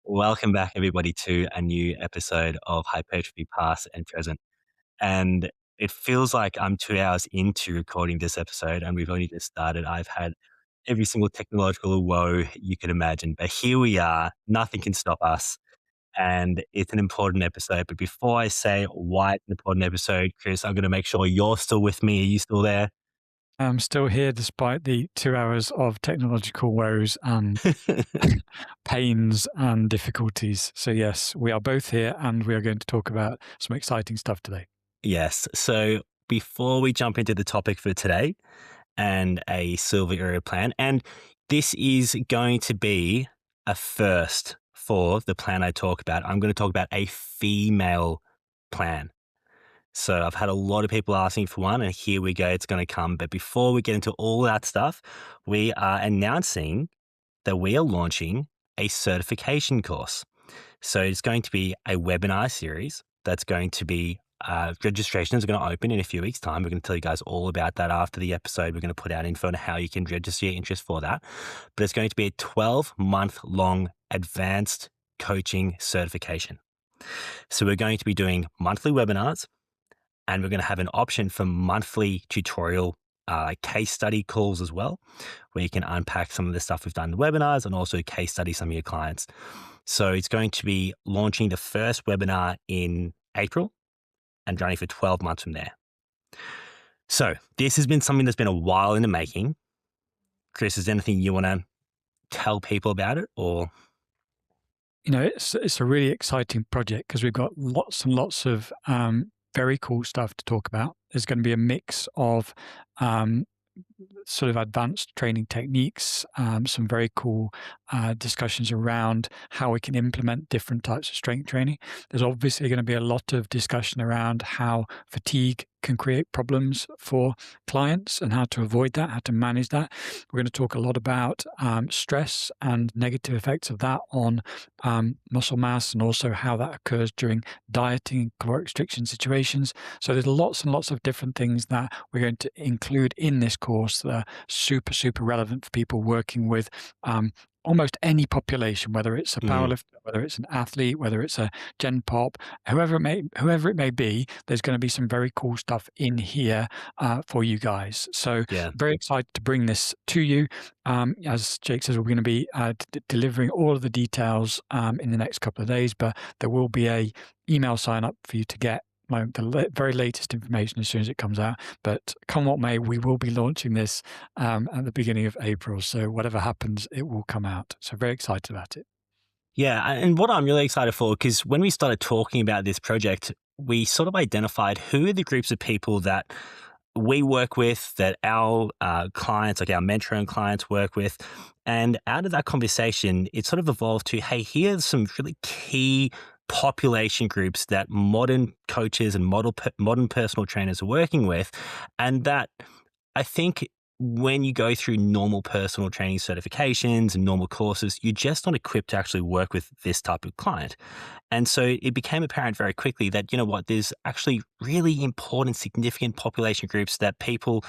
Welcome back, everybody, to a new episode of Hypertrophy Past and Present. And it feels like I'm 2 hours into recording this episode, and we've only just started. I've had every single technological woe you can imagine, but here we are. Nothing can stop us, and it's an important episode. But before I say why it's an important episode, Chris, I'm going to make sure you're still with me. Are you still there? I'm still here despite the 2 hours of technological woes and pains and difficulties. So, yes, we are both here and we are going to talk about some exciting stuff today. Yes. So before we jump into the topic for today, and a silver area plan. And this is going to be a first for the plan I talk about. I'm going to talk about a female plan. So I've had a lot of people asking for one, and here we go. It's going to come. But before we get into all that stuff, we are announcing that we are launching a certification course. So it's going to be a webinar series that's going to be registration is going to open in a few weeks' time. We're going to tell you guys all about that after the episode. We're going to put out info on how you can register your interest for that. But it's going to be a 12-month-long advanced coaching certification. So we're going to be doing monthly webinars, and we're going to have an option for monthly tutorial case study calls as well, where you can unpack some of the stuff we've done in the webinars and also case study some of your clients. So it's going to be launching the first webinar in April and running for 12 months from there. So this has been something that's been a while in the making. Chris, is there anything you want to tell people about it, or? It's a really exciting project because we've got lots and lots of very cool stuff to talk about. There's going to be a mix of sort of advanced training techniques, some very cool discussions around how we can implement different types of strength training. There's obviously going to be a lot of discussion around how fatigue can create problems for clients and how to avoid that, how to manage that. We're going to talk a lot about stress and negative effects of that on muscle mass, and also how that occurs during dieting and caloric restriction situations. So there's lots and lots of different things that we're going to include in this course that are super, super relevant for people working with almost any population, whether it's a powerlifter, whether it's an athlete, whether it's a gen pop, whoever it may be. There's going to be some very cool stuff in here for you guys. So Yeah. very excited to bring this to you. As Jake says, we're going to be delivering all of the details in the next couple of days, but there will be a email sign up for you to get the very latest information as soon as it comes out. But come what may, we will be launching this at the beginning of April. So whatever happens, it will come out. So very excited about it. Yeah. And what I'm really excited for, because when we started talking about this project, we sort of identified who are the groups of people that we work with, that our clients, like our mentoring clients, work with. And out of that conversation, it sort of evolved to, hey, here's some really key population groups that modern coaches and modern personal trainers are working with. And that I think when you go through normal personal training certifications and normal courses, you're just not equipped to actually work with this type of client. And so it became apparent very quickly that, you know what, there's actually really important, significant population groups that people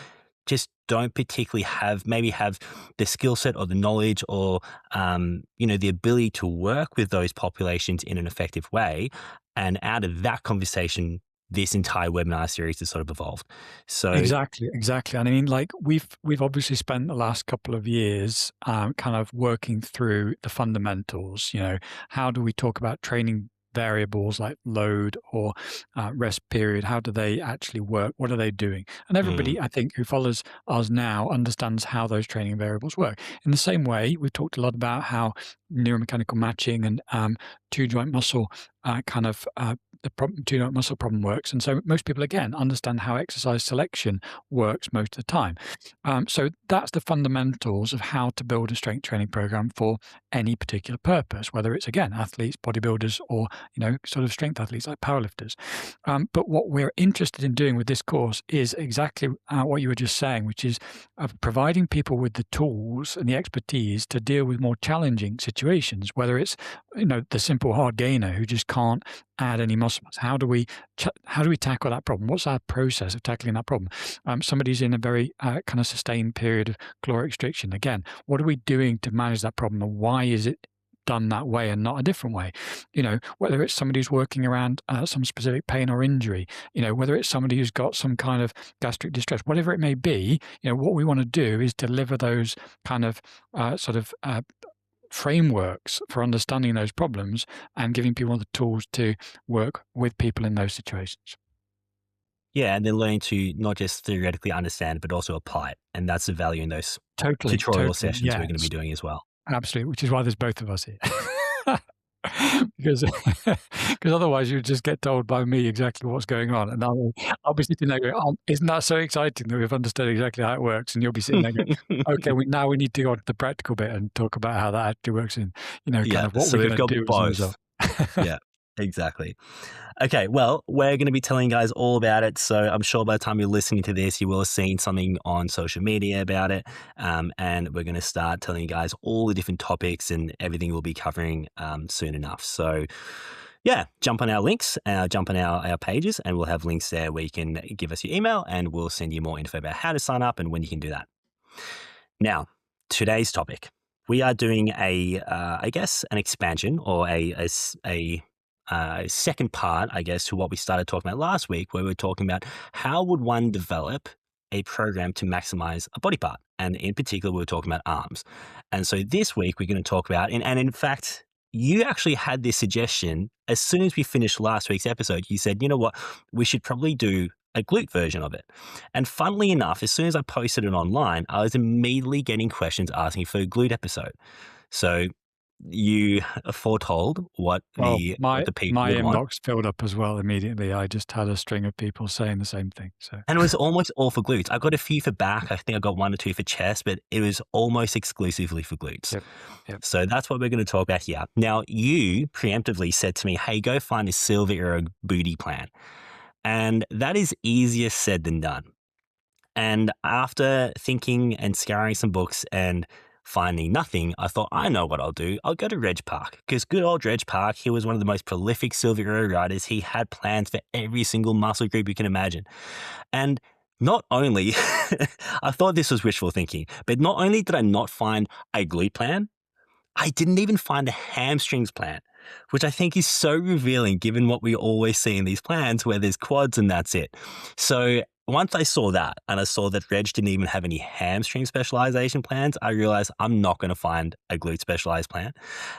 just don't particularly maybe have the skill set or the knowledge or, the ability to work with those populations in an effective way. And out of that conversation, this entire webinar series has sort of evolved. So Exactly. And I mean, like we've obviously spent the last couple of years kind of working through the fundamentals. How do we talk about training variables like load or rest period? How do they actually work? What are they doing? And everybody, I think, who follows us now understands how those training variables work. In the same way, we've talked a lot about how neuromechanical matching and two joint muscle two joint muscle problem works. And so most people, again, understand how exercise selection works most of the time. So that's the fundamentals of how to build a strength training program for any particular purpose, whether it's, again, athletes, bodybuilders, or, sort of strength athletes like powerlifters. But what we're interested in doing with this course is exactly what you were just saying, which is providing people with the tools and the expertise to deal with more challenging situations, whether it's, the simple hard gainer who just can't add any muscle mass. How do we tackle that problem? What's our process of tackling that problem? Somebody's in a very kind of sustained period of caloric restriction. Again, what are we doing to manage that problem, and why is it done that way and not a different way. Whether it's somebody who's working around some specific pain or injury, whether it's somebody who's got some kind of gastric distress, whatever it may be, what we want to do is deliver those kind of frameworks for understanding those problems and giving people the tools to work with people in those situations. Yeah, and then learning to not just theoretically understand, but also apply it. And that's the value in those Totally, tutorial totally. sessions we're going to be Yes, doing as well. absolutely. Which is why there's both of us here. because otherwise you just get told by me exactly what's going on, and I'll be sitting there going, "Oh, isn't that so exciting that we've understood exactly how it works?" And you'll be sitting there going, "Okay, now we need to go on to the practical bit and talk about how that actually works in, kind Yeah, of what so we're we've going to got do as a result." both. Yeah, exactly. Okay, well, we're going to be telling you guys all about it. So I'm sure by the time you're listening to this, you will have seen something on social media about it. And we're going to start telling you guys all the different topics and everything we'll be covering soon enough. So yeah, jump on our links, jump on our pages, and we'll have links there where you can give us your email and we'll send you more info about how to sign up and when you can do that. Now, today's topic. We are doing I guess, an expansion or a second part, I guess, to what we started talking about last week, where we were talking about how would one develop a program to maximize a body part. And in particular, we were talking about arms. And so this week, we're going to talk about, and in fact, you actually had this suggestion as soon as we finished last week's episode. You said, you know what, we should probably do a glute version of it. And funnily enough, as soon as I posted it online, I was immediately getting questions asking for a glute episode. So you foretold what Well, the my people my would want. inbox filled up as well immediately. I just had a string of people saying the same thing. So, And it was almost all for glutes. I got a few for back. I think I got one or two for chest, but it was almost exclusively for glutes. Yep. So that's what we're going to talk about here. Now, you preemptively said to me, hey, go find a silver era booty plan. And that is easier said than done. And after thinking and scouring some books and finding nothing, I thought, I know what I'll do. I'll go to Reg Park, because good old Reg Park, he was one of the most prolific silver era riders. He had plans for every single muscle group you can imagine. And not only, I thought this was wishful thinking, but not only did I not find a glute plan, I didn't even find a hamstrings plan, which I think is so revealing given what we always see in these plans where there's quads and that's it. So once I saw that and I saw that Reg didn't even have any hamstring specialization plans, I realized I'm not going to find a glute specialized plan.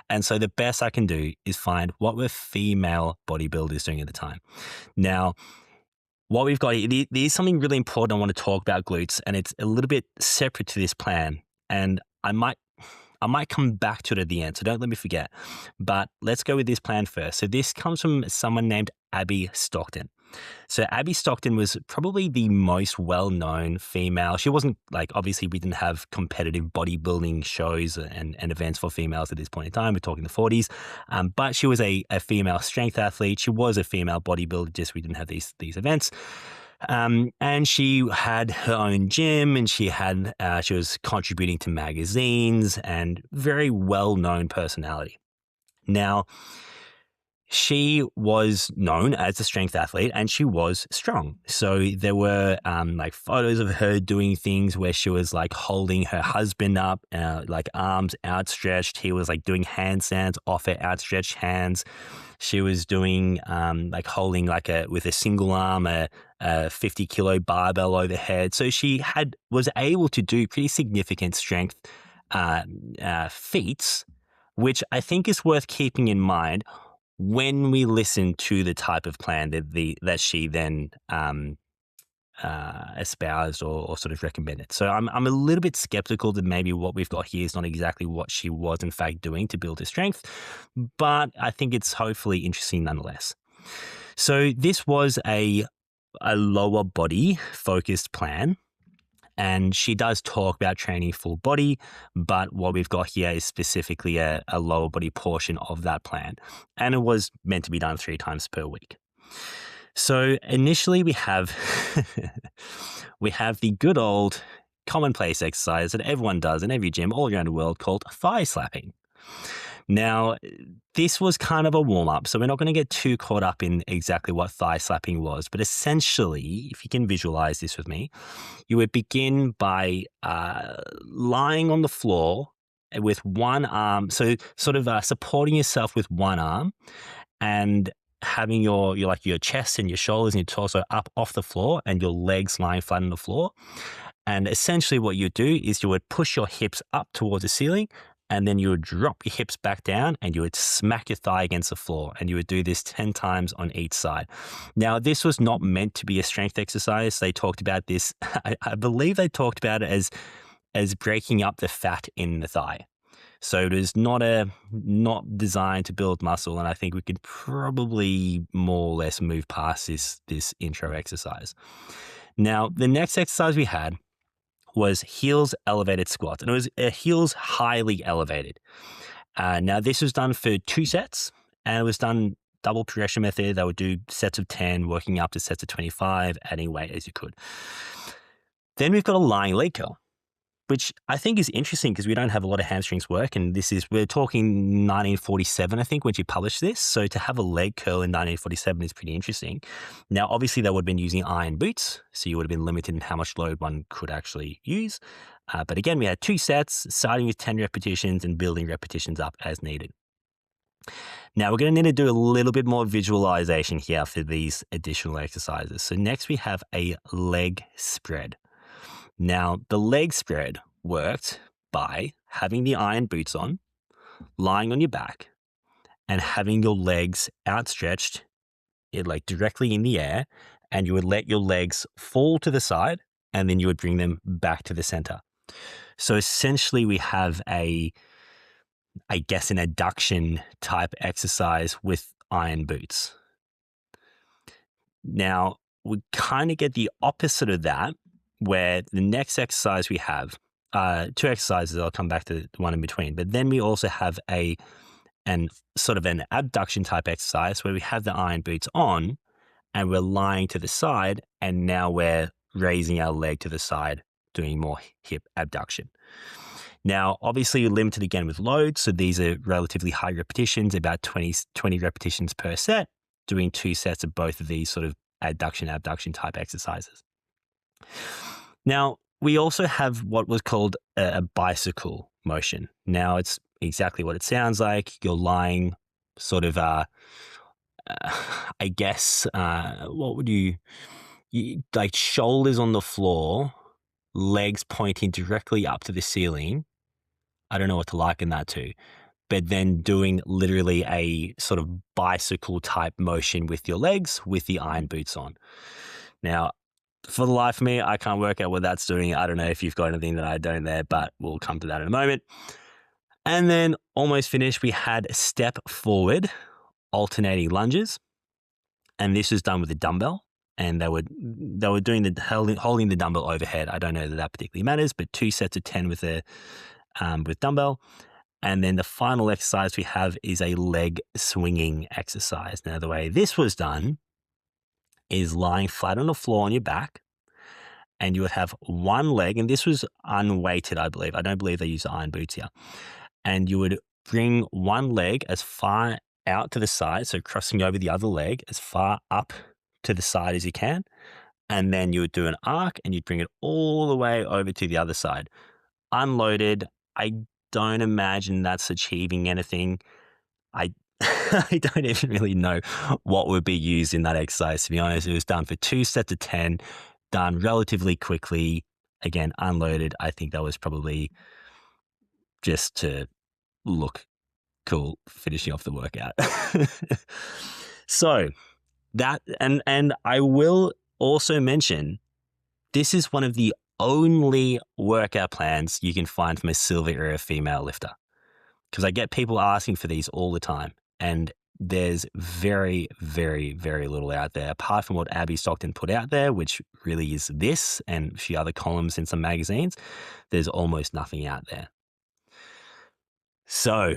And so the best I can do is find what were female bodybuilders doing at the time. Now, what we've got here, there's something really important I want to talk about glutes, and it's a little bit separate to this plan. And I might come back to it at the end, so don't let me forget. But let's go with this plan first. So this comes from someone named Abby Stockton. So Abby Stockton was probably the most well-known female. She wasn't obviously we didn't have competitive bodybuilding shows and events for females at this point in time. We're talking the 40s. But she was a female strength athlete. She was a female bodybuilder, just we didn't have these events. And she had her own gym, and she was contributing to magazines, and very well-known personality. Now, she was known as a strength athlete, and she was strong. So there were photos of her doing things where she was holding her husband up, arms outstretched. He was doing handstands off her outstretched hands. She was doing holding with a single arm a 50-kilo barbell overhead. So she was able to do pretty significant strength feats, which I think is worth keeping in mind when we listen to the type of plan that she then espoused or sort of recommended. So I'm a little bit skeptical that maybe what we've got here is not exactly what she was in fact doing to build her strength, but I think it's hopefully interesting nonetheless. So this was a lower body focused plan. And she does talk about training full body, but what we've got here is specifically a lower body portion of that plan. And it was meant to be done 3 times per week. So initially we have the good old commonplace exercise that everyone does in every gym all around the world called thigh slapping. Now, this was kind of a warm-up, so we're not going to get too caught up in exactly what thigh slapping was, but essentially, if you can visualize this with me, you would begin by lying on the floor with one arm. So sort of supporting yourself with one arm and having your chest and your shoulders and your torso up off the floor and your legs lying flat on the floor. And essentially what you do is you would push your hips up towards the ceiling, and then you would drop your hips back down and you would smack your thigh against the floor, and you would do this 10 times on each side. Now, this was not meant to be a strength exercise. They talked about this, I believe they talked about it as breaking up the fat in the thigh. So it is not designed to build muscle, and I think we could probably more or less move past this intro exercise. Now, the next exercise we had was heels elevated squats, and it was heels highly elevated. Now, this was done for 2 sets, and it was done double progression method. They would do sets of 10, working up to sets of 25, adding weight as you could. Then we've got a lying leg curl, which I think is interesting because we don't have a lot of hamstrings work. And we're talking 1947, I think, when she published this. So to have a leg curl in 1947 is pretty interesting. Now, obviously, they would have been using iron boots. So you would have been limited in how much load one could actually use. But again, we had 2 sets, starting with 10 repetitions and building repetitions up as needed. Now, we're going to need to do a little bit more visualization here for these additional exercises. So next we have a leg spread. Now, the leg spread worked by having the iron boots on, lying on your back, and having your legs outstretched, like directly in the air, and you would let your legs fall to the side, and then you would bring them back to the center. So essentially, we have an abduction type exercise with iron boots. Now, we kind of get the opposite of that, where the next exercise we have, 2 exercises, I'll come back to the one in between, but then we also have an abduction type exercise where we have the iron boots on and we're lying to the side, and now we're raising our leg to the side, doing more hip abduction. Now, obviously, you're limited again with load, so these are relatively high repetitions, about 20 repetitions per set, doing 2 sets of both of these sort of abduction type exercises. Now, we also have what was called a bicycle motion. Now, it's exactly what it sounds like. You're lying sort of, what would you like, shoulders on the floor, legs pointing directly up to the ceiling. I don't know what to liken that to, but then doing literally a sort of bicycle type motion with your legs with the iron boots on. Now, for the life of me, I can't work out what that's doing. I don't know if you've got anything that I don't there, but we'll come to that in a moment. And then almost finished, we had step forward, alternating lunges. And this was done with a dumbbell. And they were doing holding the dumbbell overhead. I don't know that particularly matters, but 2 sets of 10 with dumbbell. And then the final exercise we have is a leg swinging exercise. Now, the way this was done is lying flat on the floor on your back, and you would have one leg, and this was unweighted, I believe. I don't believe they use iron boots here. And you would bring one leg as far out to the side, so crossing over the other leg as far up to the side as you can. And then you would do an arc and you'd bring it all the way over to the other side. Unloaded. I don't imagine that's achieving anything. I don't even really know what would be used in that exercise, to be honest. It was done for 2 sets of 10, done relatively quickly. Again, unloaded. I think that was probably just to look cool, finishing off the workout. So that, and I will also mention, this is one of the only workout plans you can find from a silver era female lifter, because I get people asking for these all the time. And there's very, very, very little out there, apart from what Abby Stockton put out there, which really is this and a few other columns in some magazines. There's almost nothing out there. So,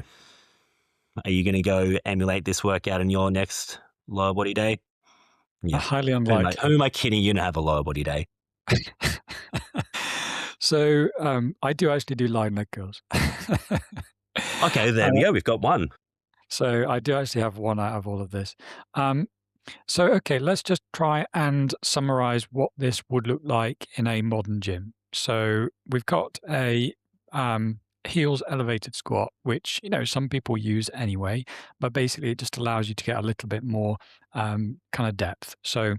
are you going to go emulate this workout in your next lower body day? Yeah. Highly unlikely. Who am I kidding? You don't have a lower body day. So, I do actually do lying leg curls. Okay, there we go. We've got one. So I do actually have one out of all of this. Okay, let's just try and summarize what this would look like in a modern gym. So we've got a heels elevated squat, which, some people use anyway, but basically it just allows you to get a little bit more kind of depth. So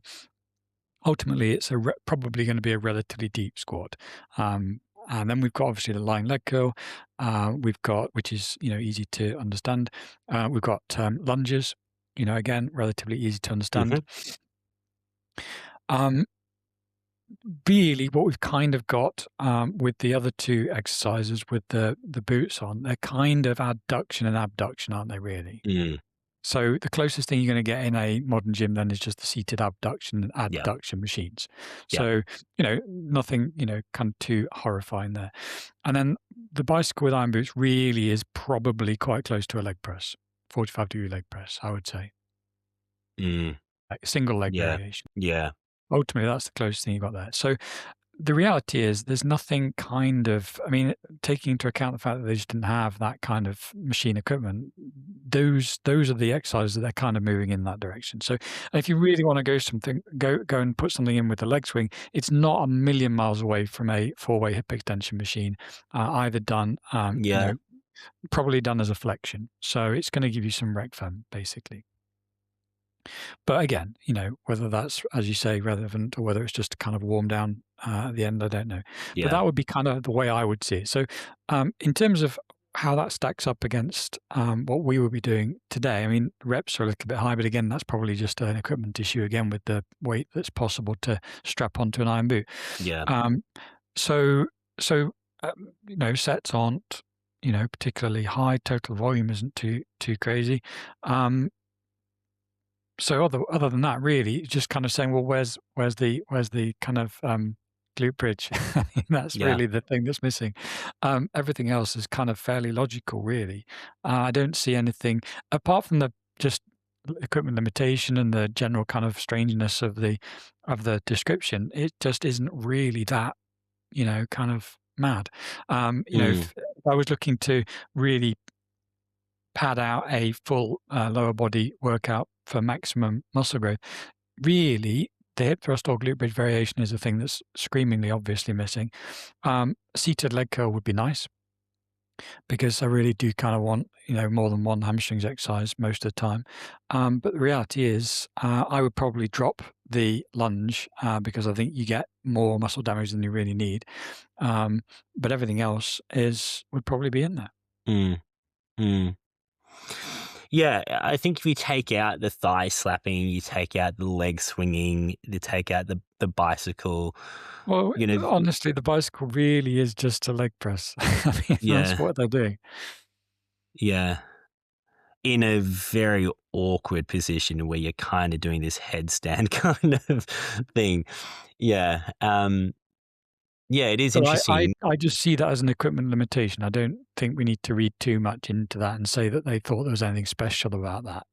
ultimately, it's probably going to be a relatively deep squat. And then we've got obviously the lying leg curl. We've got, which is easy to understand. We've got lunges. Again, relatively easy to understand. Hmm. Um, Really, what we've kind of got with the other two exercises with the boots on, they're kind of adduction and abduction, aren't they? Really. Mm. So the closest thing you're going to get in a modern gym then is just the seated abduction and Yeah. adduction machines. Yeah. So, nothing, kind of too horrifying there. And then the bicycle with iron boots really is probably quite close to a leg press, 45-degree leg press, I would say, Mm. like a single leg Yeah. variation. Yeah. Ultimately, that's the closest thing you got there. So the reality is there's nothing kind of, I mean, taking into account the fact that they just didn't have that kind of machine equipment, those are the exercises that they're kind of moving in that direction. So if you really want to go and put something in with the leg swing, it's not a million miles away from a four-way hip extension machine, either done, Yeah. probably done as a flexion. So it's going to give you some rec fem, basically. But again, whether that's, as you say, relevant or whether it's just to kind of warm down at the end, I don't know. But Yeah. that would be kind of the way I would see it. So, in terms of how that stacks up against what we will be doing today, I mean, reps are a little bit high, but again, that's probably just an equipment issue again with the weight that's possible to strap onto an iron boot. Yeah. Um, so, so sets aren't particularly high. Total volume isn't too crazy. So other than that, really, just kind of saying, well, where's the kind of glute bridge? I mean, that's Yeah. really the thing that's missing. Everything else is kind of fairly logical, really. I don't see anything apart from the just equipment limitation and the general kind of strangeness of the description. It just isn't really that kind of mad. Mm. If I was looking to really pad out a full lower body workout for maximum muscle growth. Really, the hip thrust or glute bridge variation is a thing that's screamingly obviously missing. Seated leg curl would be nice because I really do kind of want, more than one hamstrings exercise most of the time. But the reality is, I would probably drop the lunge because I think you get more muscle damage than you really need. But everything else would probably be in there. Mm. Mm. Yeah, I think if you take out the thigh slapping, you take out the leg swinging, you take out the bicycle, Well, you know, honestly, the bicycle really is just a leg press. I mean, that's yeah, what they're doing. yeah, in a very awkward position where you're kind of doing this headstand kind of thing. Yeah, yeah, it is But interesting. I just see that as an equipment limitation. I don't think we need to read too much into that and say that they thought there was anything special about that.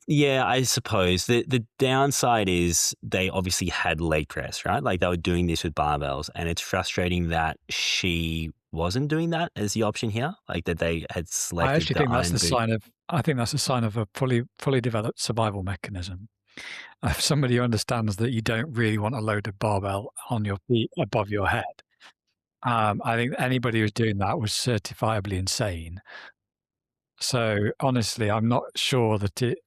Yeah, I suppose the downside is they obviously had leg press, right? Like they were doing this with barbells, and it's frustrating that she wasn't doing that as the option here. Like that they had I selected actually the think that's iron the boot. sign of I think that's a sign of a fully developed survival mechanism. If somebody who understands that you don't really want a loaded barbell on your feet above your head. I think anybody who's doing that was certifiably insane. So honestly, I'm not sure that it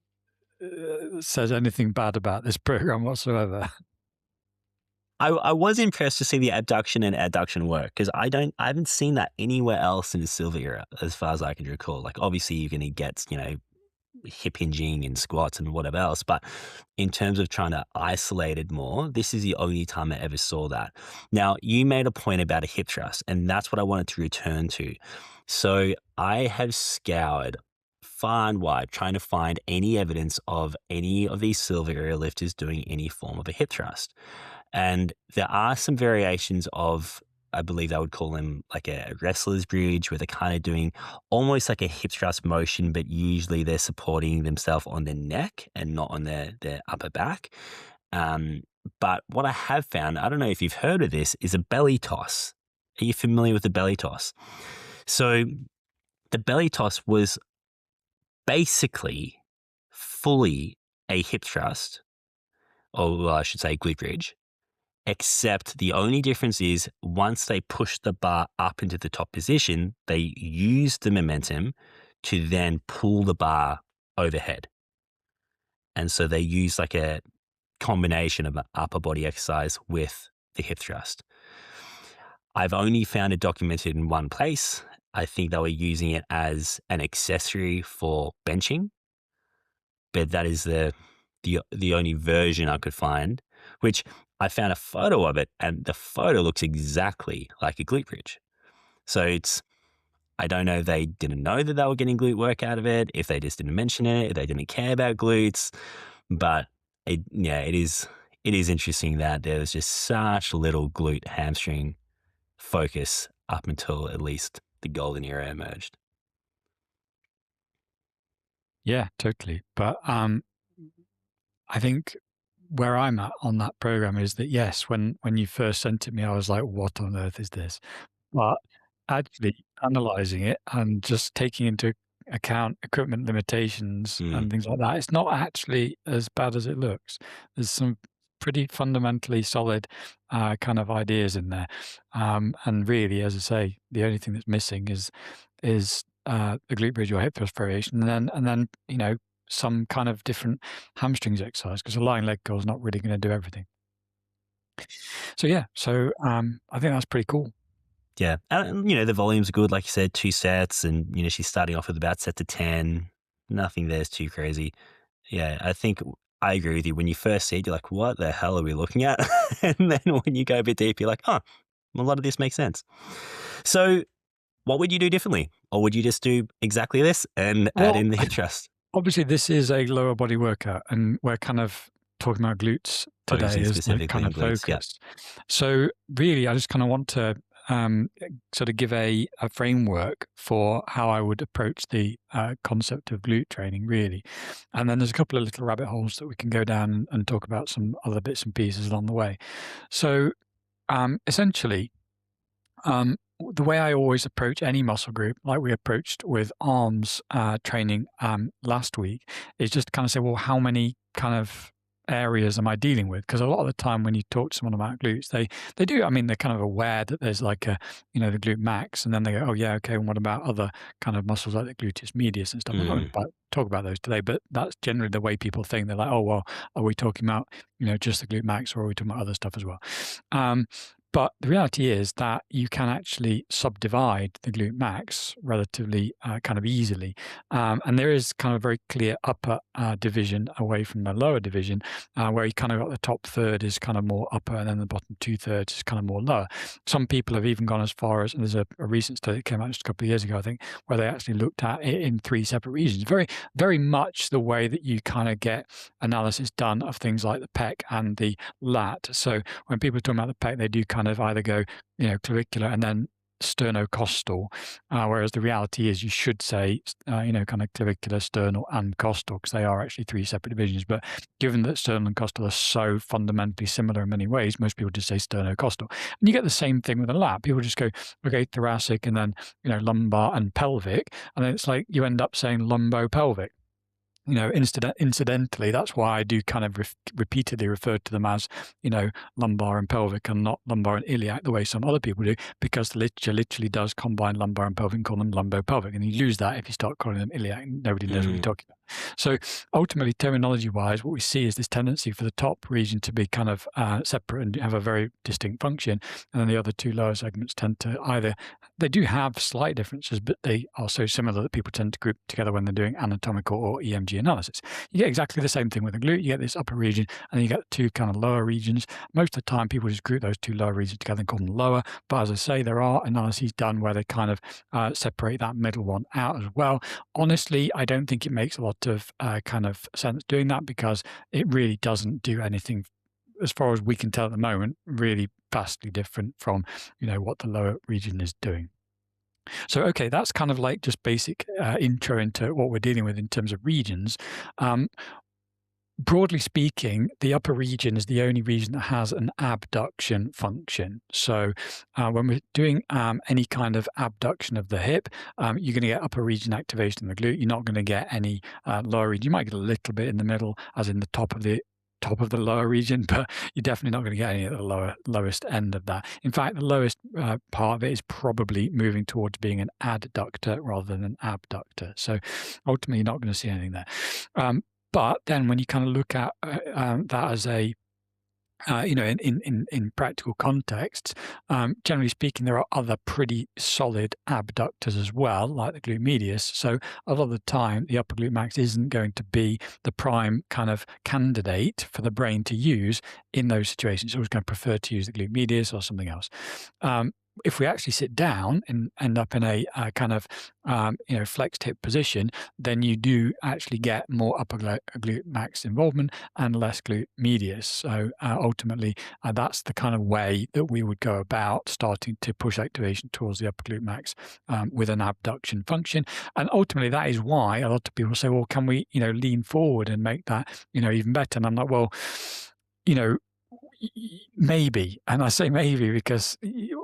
says anything bad about this program whatsoever. I was impressed to see the abduction and adduction work because I haven't seen that anywhere else in the silver era as far as I can recall. Like obviously you're going to get hip hinging and squats and whatever else. But in terms of trying to isolate it more, this is the only time I ever saw that. Now, you made a point about a hip thrust, and that's what I wanted to return to. So I have scoured far and wide trying to find any evidence of any of these silver area lifters doing any form of a hip thrust. And there are some variations of, I believe they would call them like a wrestler's bridge, where they're kind of doing almost like a hip thrust motion, but usually they're supporting themselves on their neck and not on their upper back. But what I have found, I don't know if you've heard of this, is a belly toss. Are you familiar with the belly toss? So the belly toss was basically fully a hip thrust, or well, I should say glute bridge, except the only difference is once they push the bar up into the top position, they use the momentum to then pull the bar overhead. And so they use like a combination of an upper body exercise with the hip thrust. I've only found it documented in one place. I think they were using it as an accessory for benching, but that is the only version I could find, which I found a photo of it, and the photo looks exactly like a glute bridge. So I don't know if they didn't know that they were getting glute work out of it, if they just didn't mention it, if they didn't care about glutes, but it is interesting that there was just such little glute hamstring focus up until at least the golden era emerged. Yeah, totally. But I think where I'm at on that program is that, yes, when you first sent it me, I was like, what on earth is this? But actually analyzing it and just taking into account equipment limitations Mm, and things like that, it's not actually as bad as it looks. There's some pretty fundamentally solid kind of ideas in there. And really, as I say, the only thing that's missing is the glute bridge or hip thrust variation, and then some kind of different hamstrings exercise, because a lying leg curl is not really going to do everything. So yeah, I think that's pretty cool. yeah, and the volume's good, like you said, 2 sets, and she's starting off with about set to 10. Nothing there's too crazy. Yeah, I think I agree with you. When you first see it, you're like, what the hell are we looking at? And then when you go a bit deep, you're like, oh, a lot of this makes sense. So what would you do differently? Or would you just do exactly this and add Well, in the hip thrust? obviously this is a lower body workout, and we're kind of talking about glutes today Focusing as the specifically kind on of glutes, yeah. focus. So really, I just kind of want to um, sort of give a framework for how I would approach the concept of glute training, really. And then there's a couple of little rabbit holes that we can go down and talk about some other bits and pieces along the way. So essentially, the way I always approach any muscle group, like we approached with arms training last week, is just kind of say, well, how many kind of areas am I dealing with? Because a lot of the time when you talk to someone about glutes, they do. I mean, they're kind of aware that there's like the glute max, and then they go, oh yeah, okay. And what about other kind of muscles like the gluteus medius and stuff? I'm not going Mm, to talk about those today, but that's generally the way people think. They're like, oh well, are we talking about just the glute max, or are we talking about other stuff as well? Um, but the reality is that you can actually subdivide the glute max relatively kind of easily. And there is kind of a very clear upper division away from the lower division, where you kind of got the top third is kind of more upper, and then the bottom 2/3 is kind of more lower. Some people have even gone as far as, and there's a recent study that came out just a couple of years ago, I think, where they actually looked at it in 3 separate regions. Very, very much the way that you kind of get analysis done of things like the pec and the lat. So when people are talking about the pec, they do kind of either go, clavicular and then sternocostal, whereas the reality is you should say, kind of clavicular, sternal, and costal, because they are actually 3 separate divisions. But given that sternal and costal are so fundamentally similar in many ways, most people just say sternocostal. And you get the same thing with a lat. People just go, okay, thoracic, and then, lumbar and pelvic. And then it's like you end up saying lumbopelvic. Incidentally, that's why I do kind of repeatedly refer to them as, lumbar and pelvic, and not lumbar and iliac the way some other people do, because the literature literally does combine lumbar and pelvic and call them lumbopelvic. And you lose that if you start calling them iliac. Nobody knows what you're talking about. So ultimately, terminology-wise, what we see is this tendency for the top region to be kind of separate and have a very distinct function. And then the other 2 lower segments tend to they do have slight differences, but they are so similar that people tend to group together when they're doing anatomical or EMG analysis. You get exactly the same thing with the glute. You get this upper region, and then you get 2 kind of lower regions. Most of the time, people just group those 2 lower regions together and call them lower. But as I say, there are analyses done where they kind of separate that middle one out as well. Honestly, I don't think it makes a lot of kind of sense doing that, because it really doesn't do anything, as far as we can tell at the moment, really vastly different from what the lower region is doing. So, okay, that's kind of like just basic intro into what we're dealing with in terms of regions. Broadly speaking, the upper region is the only region that has an abduction function. So when we're doing any kind of abduction of the hip, you're going to get upper region activation in the glute. You're not going to get any lower region. You might get a little bit in the middle, as in the top top of the lower region, but you're definitely not going to get any at the lowest end of that. In fact, the lowest part of it is probably moving towards being an adductor rather than an abductor. So ultimately, you're not going to see anything there. But then when you kind of look at that as a in practical contexts, generally speaking, there are other pretty solid abductors as well, like the glute medius. So a lot of the time, the upper glute max isn't going to be the prime kind of candidate for the brain to use in those situations. It's always going to prefer to use the glute medius or something else. If we actually sit down and end up in a kind of flexed hip position, then you do actually get more upper glute max involvement and less glute medius. So ultimately, that's the kind of way that we would go about starting to push activation towards the upper glute max with an abduction function. And ultimately, that is why a lot of people say, well, can we lean forward and make that even better? And I'm like, well, maybe, and I say maybe because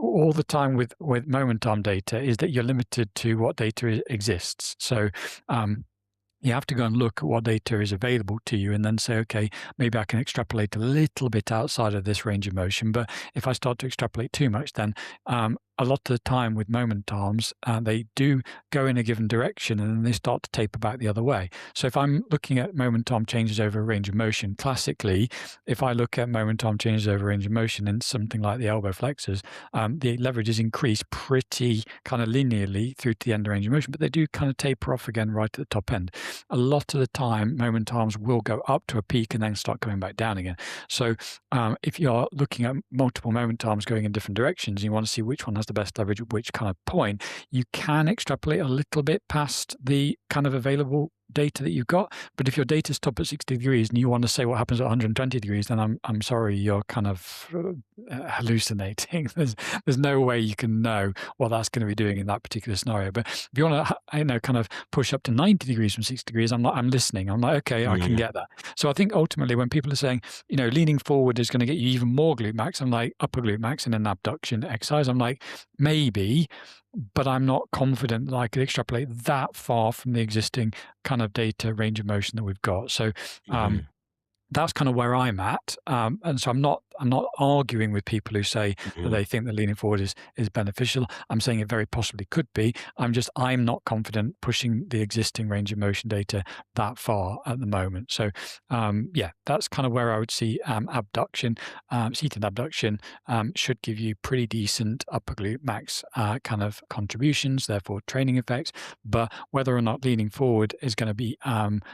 all the time with moment arm data is that you're limited to what data exists. So you have to go and look at what data is available to you and then say, okay, maybe I can extrapolate a little bit outside of this range of motion. But if I start to extrapolate too much, then a lot of the time with moment arms, they do go in a given direction and then they start to taper back the other way. So if I'm looking at moment arm changes over a range of motion, classically, if I look at moment arm changes over a range of motion in something like the elbow flexors, the leverage is increased pretty kind of linearly through to the end of range of motion, but they do kind of taper off again right at the top end. A lot of the time, moment arms will go up to a peak and then start coming back down again. So if you're looking at multiple moment arms going in different directions, you want to see which one has the best leverage at which kind of point, you can extrapolate a little bit past the kind of available data that you've got. But if your data stop at 60 degrees and you want to say what happens at 120 degrees, then I'm sorry, you're kind of hallucinating. There's no way you can know what that's going to be doing in that particular scenario. But if you want to, kind of push up to 90 degrees from 60 degrees, I'm listening. I'm like, okay, I can get that. So I think ultimately when people are saying, leaning forward is going to get you even more glute max, I'm like upper glute max in an abduction exercise. I'm like, maybe, but I'm not confident that I could extrapolate that far from the existing kind of data range of motion that we've got. So that's kind of where I'm at. And so I'm not arguing with people who say that they think that leaning forward is beneficial. I'm saying it very possibly could be. I'm not confident pushing the existing range of motion data that far at the moment. So that's kind of where I would see abduction, seated abduction should give you pretty decent upper glute max kind of contributions, therefore training effects. But whether or not leaning forward is going to be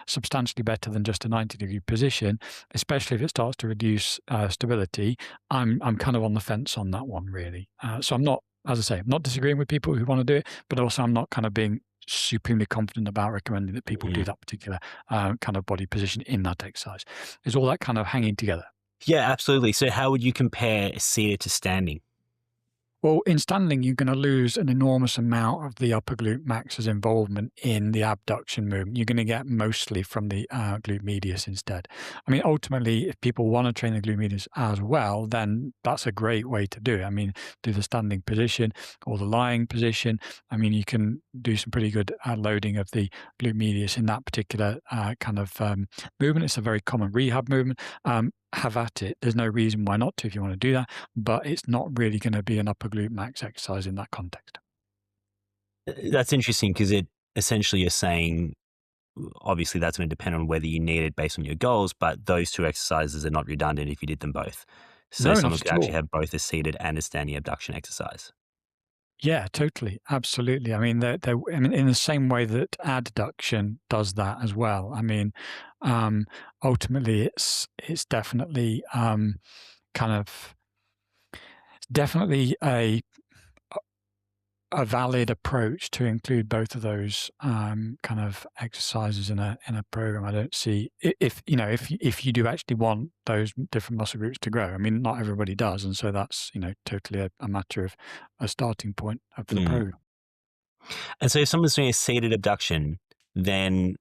substantially better than just a 90-degree position, especially if it starts to reduce stability, I'm kind of on the fence on that one, really. So I'm not, as I say, I'm not disagreeing with people who want to do it, but also I'm not kind of being supremely confident about recommending that people do that particular kind of body position in that exercise. Is all that kind of hanging together? Yeah, absolutely. So how would you compare seated to standing? Well, in standing, you're going to lose an enormous amount of the upper glute max's involvement in the abduction movement. You're going to get mostly from the glute medius instead. I mean, ultimately, if people want to train the glute medius as well, then that's a great way to do it. I mean, do the standing position or the lying position. I mean, you can do some pretty good loading of the glute medius in that particular kind of movement. It's a very common rehab movement. Have at it. There's no reason why not to if you want to do that, but it's not really going to be an upper glute max exercise in that context. That's interesting because it essentially you're saying, obviously that's going to depend on whether you need it based on your goals, but those two exercises are not redundant if you did them both. So No, someone not could at actually all. have both a seated and a standing abduction exercise. Yeah, totally. Absolutely. I mean, I mean, in the same way that adduction does that as well. I mean, ultimately it's definitely kind of, it's definitely a valid approach to include both of those kind of exercises in a program. I don't see if you do actually want those different muscle groups to grow. I mean, not everybody does, and so that's totally a matter of a starting point for the program. And so if someone's doing a seated abduction, then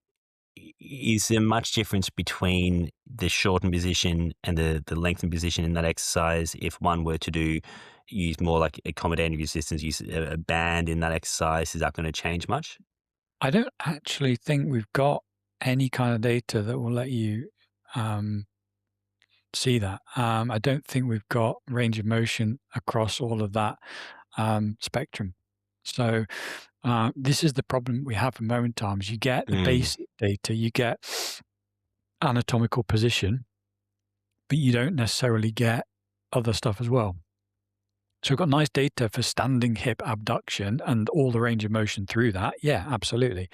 is there much difference between the shortened position and the lengthened position in that exercise? If one were to use more like accommodating resistance, use a band in that exercise, is that going to change much? I don't actually think we've got any kind of data that will let you see that. I don't think we've got range of motion across all of that spectrum. So this is the problem we have in moment times. You get the Mm. basic data, you get anatomical position, but you don't necessarily get other stuff as well. So we've got nice data for standing hip abduction and all the range of motion through that. Yeah, absolutely.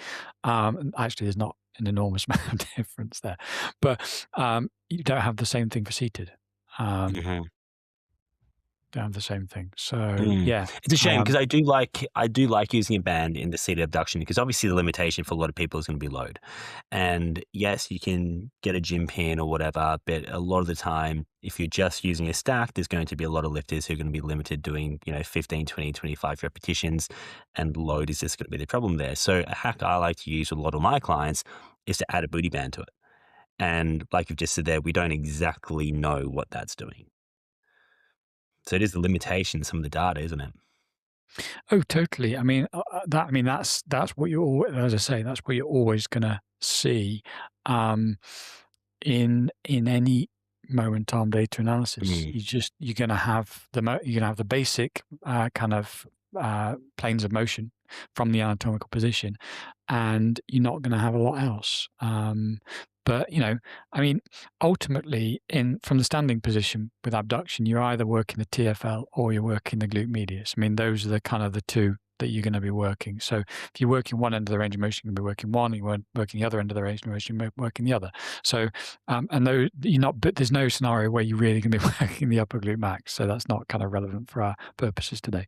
And actually, there's not an enormous amount of difference there, but you don't have the same thing for seated. Um, Mhm. don't have the same thing. So Mm. yeah, It's a shame because um, I do like using a band in the seated abduction because obviously the limitation for a lot of people is going to be load. And yes, you can get a gym pin or whatever, but a lot of the time, if you're just using a stack, there's going to be a lot of lifters who are going to be limited doing, 15, 20, 25 repetitions, and load is just going to be the problem there. So a hack I like to use with a lot of my clients is to add a booty band to it. And like you've just said there, we don't exactly know what that's doing. So it is the limitation of some of the data, isn't it? oh, totally. That's what as I say, that's what you're always going to see um, in any moment time data analysis. Mm. You're going to have you're going to have the basic kind of planes of motion from the anatomical position, and you're not going to have a lot else. But I mean, ultimately, in from the standing position with abduction, you're either working the TFL or you're working the glute medius. I mean, those are the kind of the two that you're going to be working. So if you're working one end of the range of motion, you're going to be working one. You're working the other end of the range of motion, you're working the other. So and though you're not, but there's no scenario where you're really going to be working the upper glute max. So that's not kind of relevant for our purposes today.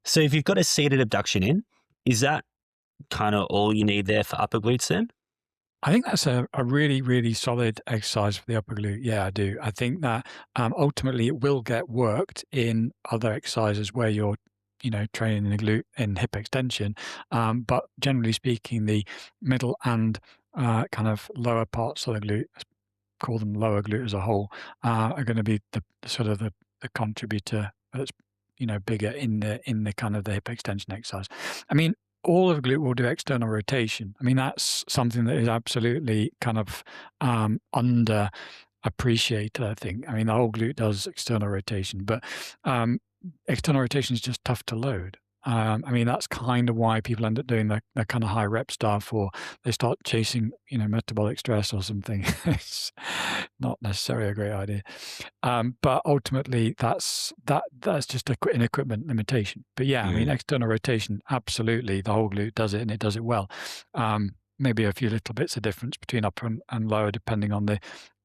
So if you've got a seated abduction in, is that kind of all you need there for upper glutes then? I think that's a really, really solid exercise for the upper glute. Yeah, I do. I think that ultimately it will get worked in other exercises where you're, training the glute in hip extension. But generally speaking, the middle and kind of lower parts of the glute, call them lower glute as a whole, are going to be the sort of the contributor that's bigger in the kind of the hip extension exercise. I mean, all of glute will do external rotation. I mean, that's something that is absolutely kind of under appreciated, I think. I mean, the whole glute does external rotation, but um, external rotation is just tough to load. I mean, that's kind of why people end up doing the kind of high rep stuff, or they start chasing, metabolic stress or something. It's not necessarily a great idea. But ultimately, that's just an equipment limitation. But yeah, I mean, Mm. external rotation, absolutely, the whole glute does it, and it does it well. Maybe a few little bits of difference between upper and lower, depending on the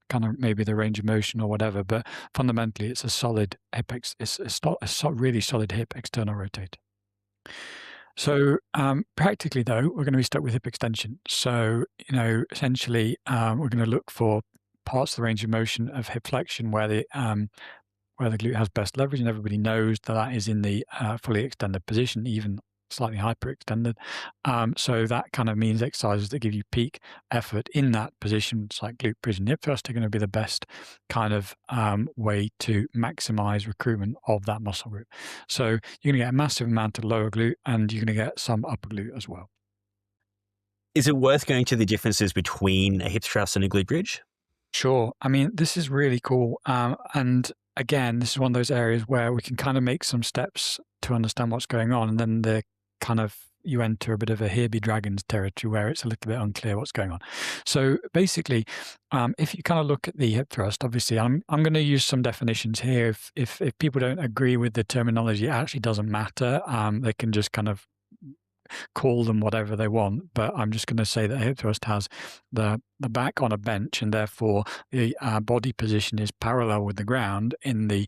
kind of maybe the range of motion or whatever. But fundamentally, it's a solid hip. Really solid hip external rotate. So practically, though, we're going to be stuck with hip extension. So essentially, we're going to look for parts of the range of motion of hip flexion where the glute has best leverage, and everybody knows that that is in the fully extended position, even slightly hyperextended. So that kind of means exercises that give you peak effort in that position, it's like glute bridge and hip thrust, are going to be the best kind of way to maximize recruitment of that muscle group. So you're going to get a massive amount of lower glute, and you're going to get some upper glute as well. Is it worth going to the differences between a hip thrust and a glute bridge? Sure. I mean, this is really cool. And again, this is one of those areas where we can kind of make some steps to understand what's going on. And then you enter a bit of a here be dragons territory where it's a little bit unclear what's going on. So basically, if you kind of look at the hip thrust, obviously I'm going to use some definitions here. If people don't agree with the terminology, it actually doesn't matter. They can just kind of call them whatever they want, but I'm just going to say that hip thrust has the back on a bench, and therefore the body position is parallel with the ground in the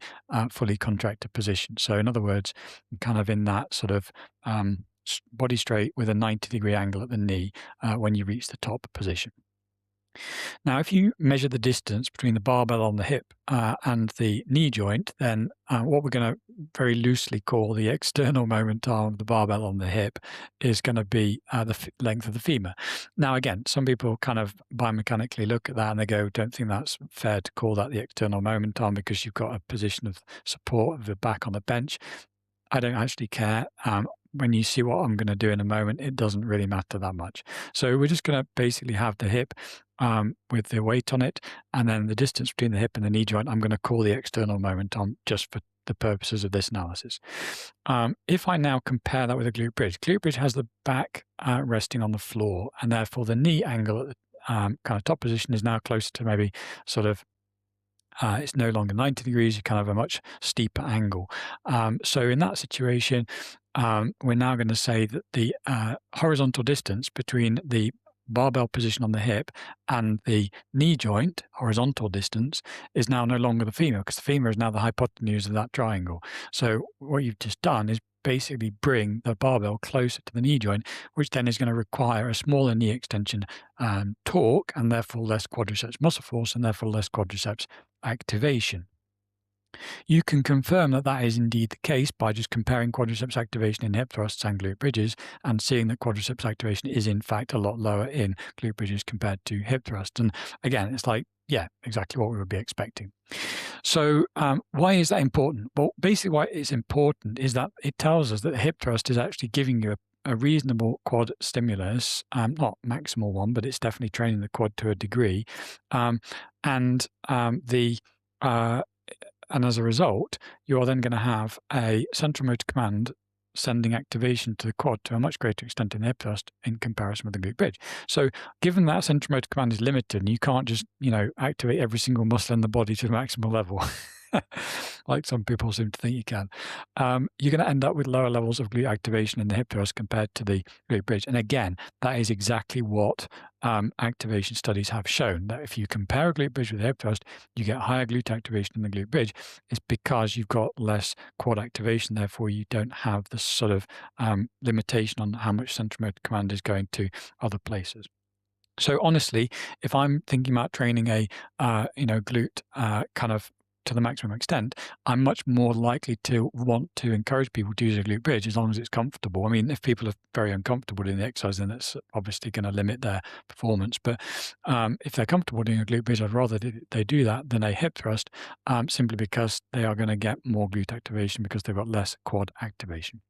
fully contracted position. So in other words, kind of in that sort of body straight with a 90-degree angle at the knee when you reach the top position. Now, if you measure the distance between the barbell on the hip and the knee joint, then what we're going to very loosely call the external moment arm of the barbell on the hip is going to be the length of the femur. Now, again, some people kind of biomechanically look at that and they go, don't think that's fair to call that the external moment arm because you've got a position of support of the back on the bench. I don't actually care. When you see what I'm going to do in a moment, it doesn't really matter that much. So we're just going to basically have the hip with the weight on it, and then the distance between the hip and the knee joint, I'm going to call the external moment on just for the purposes of this analysis. If I now compare that with a glute bridge has the back resting on the floor, and therefore the knee angle at the kind of top position is now closer to maybe sort of it's no longer 90 degrees, you kind of have a much steeper angle. So in that situation, we're now going to say that the horizontal distance between the barbell position on the hip and the knee joint, horizontal distance, is now no longer the femur, because the femur is now the hypotenuse of that triangle. So what you've just done is basically bring the barbell closer to the knee joint, which then is going to require a smaller knee extension torque, and therefore less quadriceps muscle force, and therefore less quadriceps activation. You can confirm that that is indeed the case by just comparing quadriceps activation in hip thrusts and glute bridges and seeing that quadriceps activation is in fact a lot lower in glute bridges compared to hip thrusts. And again, it's like, yeah, exactly what we would be expecting. So why is that important? Well, basically why it's important is that it tells us that the hip thrust is actually giving you a reasonable quad stimulus, not maximal one, but it's definitely training the quad to a degree. And as a result, you're then going to have a central motor command sending activation to the quad to a much greater extent in the hip thrust in comparison with the glute bridge. So given that central motor command is limited and you can't just, activate every single muscle in the body to the maximal level, like some people seem to think you can, you're going to end up with lower levels of glute activation in the hip thrust compared to the glute bridge. And again, that is exactly what activation studies have shown, that if you compare a glute bridge with a hip thrust, you get higher glute activation in the glute bridge. It's because you've got less quad activation, therefore you don't have the sort of limitation on how much central motor command is going to other places. So honestly, if I'm thinking about training a glute kind of to the maximum extent, I'm much more likely to want to encourage people to use a glute bridge as long as it's comfortable. I mean, if people are very uncomfortable doing the exercise, then it's obviously going to limit their performance. But if they're comfortable doing a glute bridge, I'd rather they do that than a hip thrust, simply because they are going to get more glute activation because they've got less quad activation.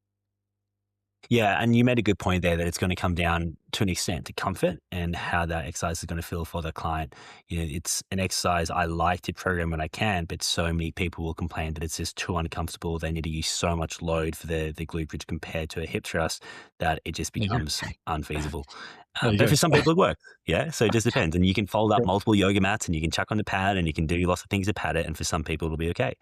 Yeah, and you made a good point there that it's going to come down to an extent to comfort and how that exercise is going to feel for the client. It's an exercise I like to program when I can, but so many people will complain that it's just too uncomfortable. They need to use so much load for the glute bridge compared to a hip thrust that it just becomes unfeasible. But for some people it works. Yeah, so it just depends. And you can fold up multiple yoga mats and you can chuck on the pad and you can do lots of things to pad it. And for some people it'll be okay.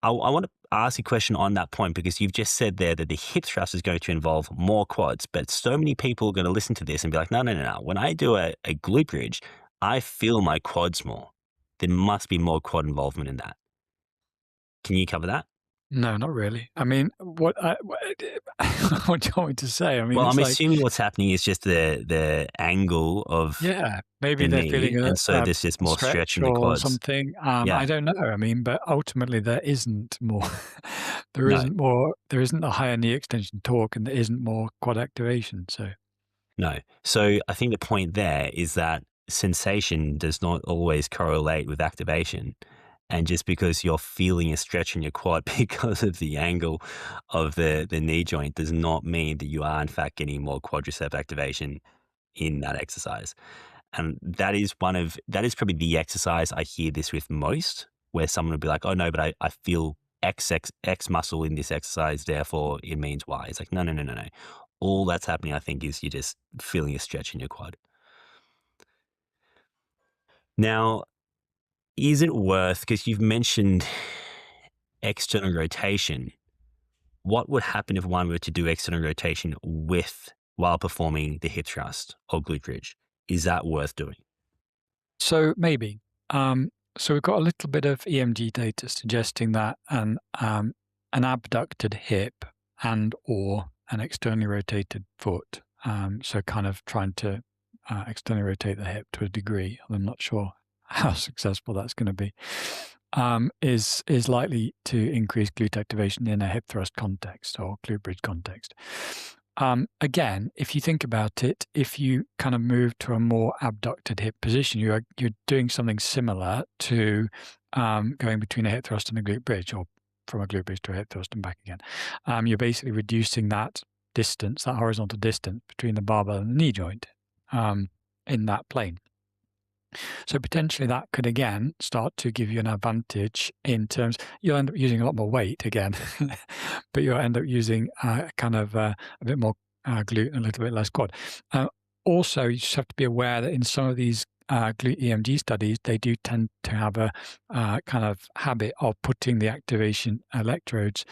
I want to ask a question on that point because you've just said there that the hip thrust is going to involve more quads, but so many people are going to listen to this and be like, no. When I do a glute bridge, I feel my quads more. There must be more quad involvement in that. Can you cover that? No, not really. I mean, what do you want me to say? I mean, Well, it's I'm like, assuming what's happening is just the angle of yeah, maybe the they're knee, feeling and so a there's just more stretch stretch in the or quads. something. Yeah, I don't know. I mean, but ultimately there isn't more. no. There isn't a higher knee extension torque, and there isn't more quad activation. So No. So I think the point there is that sensation does not always correlate with activation. And just because you're feeling a stretch in your quad because of the angle of the knee joint does not mean that you are in fact getting more quadricep activation in that exercise. And that is probably the exercise I hear this with most, where someone would be like, oh no, but I feel X muscle in this exercise, therefore it means Y. It's like, no. All that's happening, I think, is you're just feeling a stretch in your quad. Now, is it worth, because you've mentioned external rotation, what would happen if one were to do external rotation while performing the hip thrust or glute bridge? Is that worth doing? maybe. So we've got a little bit of EMG data suggesting that an abducted hip and or an externally rotated foot, so kind of trying to externally rotate the hip to a degree, I'm not sure how successful that's going to be, is likely to increase glute activation in a hip thrust context or glute bridge context. Again, if you think about it, if you kind of move to a more abducted hip position, you're doing something similar to going between a hip thrust and a glute bridge, or from a glute bridge to a hip thrust and back again. You're basically reducing that distance, that horizontal distance between the barbell and the knee joint in that plane. So potentially that could again start to give you an advantage in terms you'll end up using a lot more weight again, but you'll end up using a bit more glute and a little bit less quad. Uh, Also, you just have to be aware that in some of these glute EMG studies, they do tend to have a kind of habit of putting the activation electrodes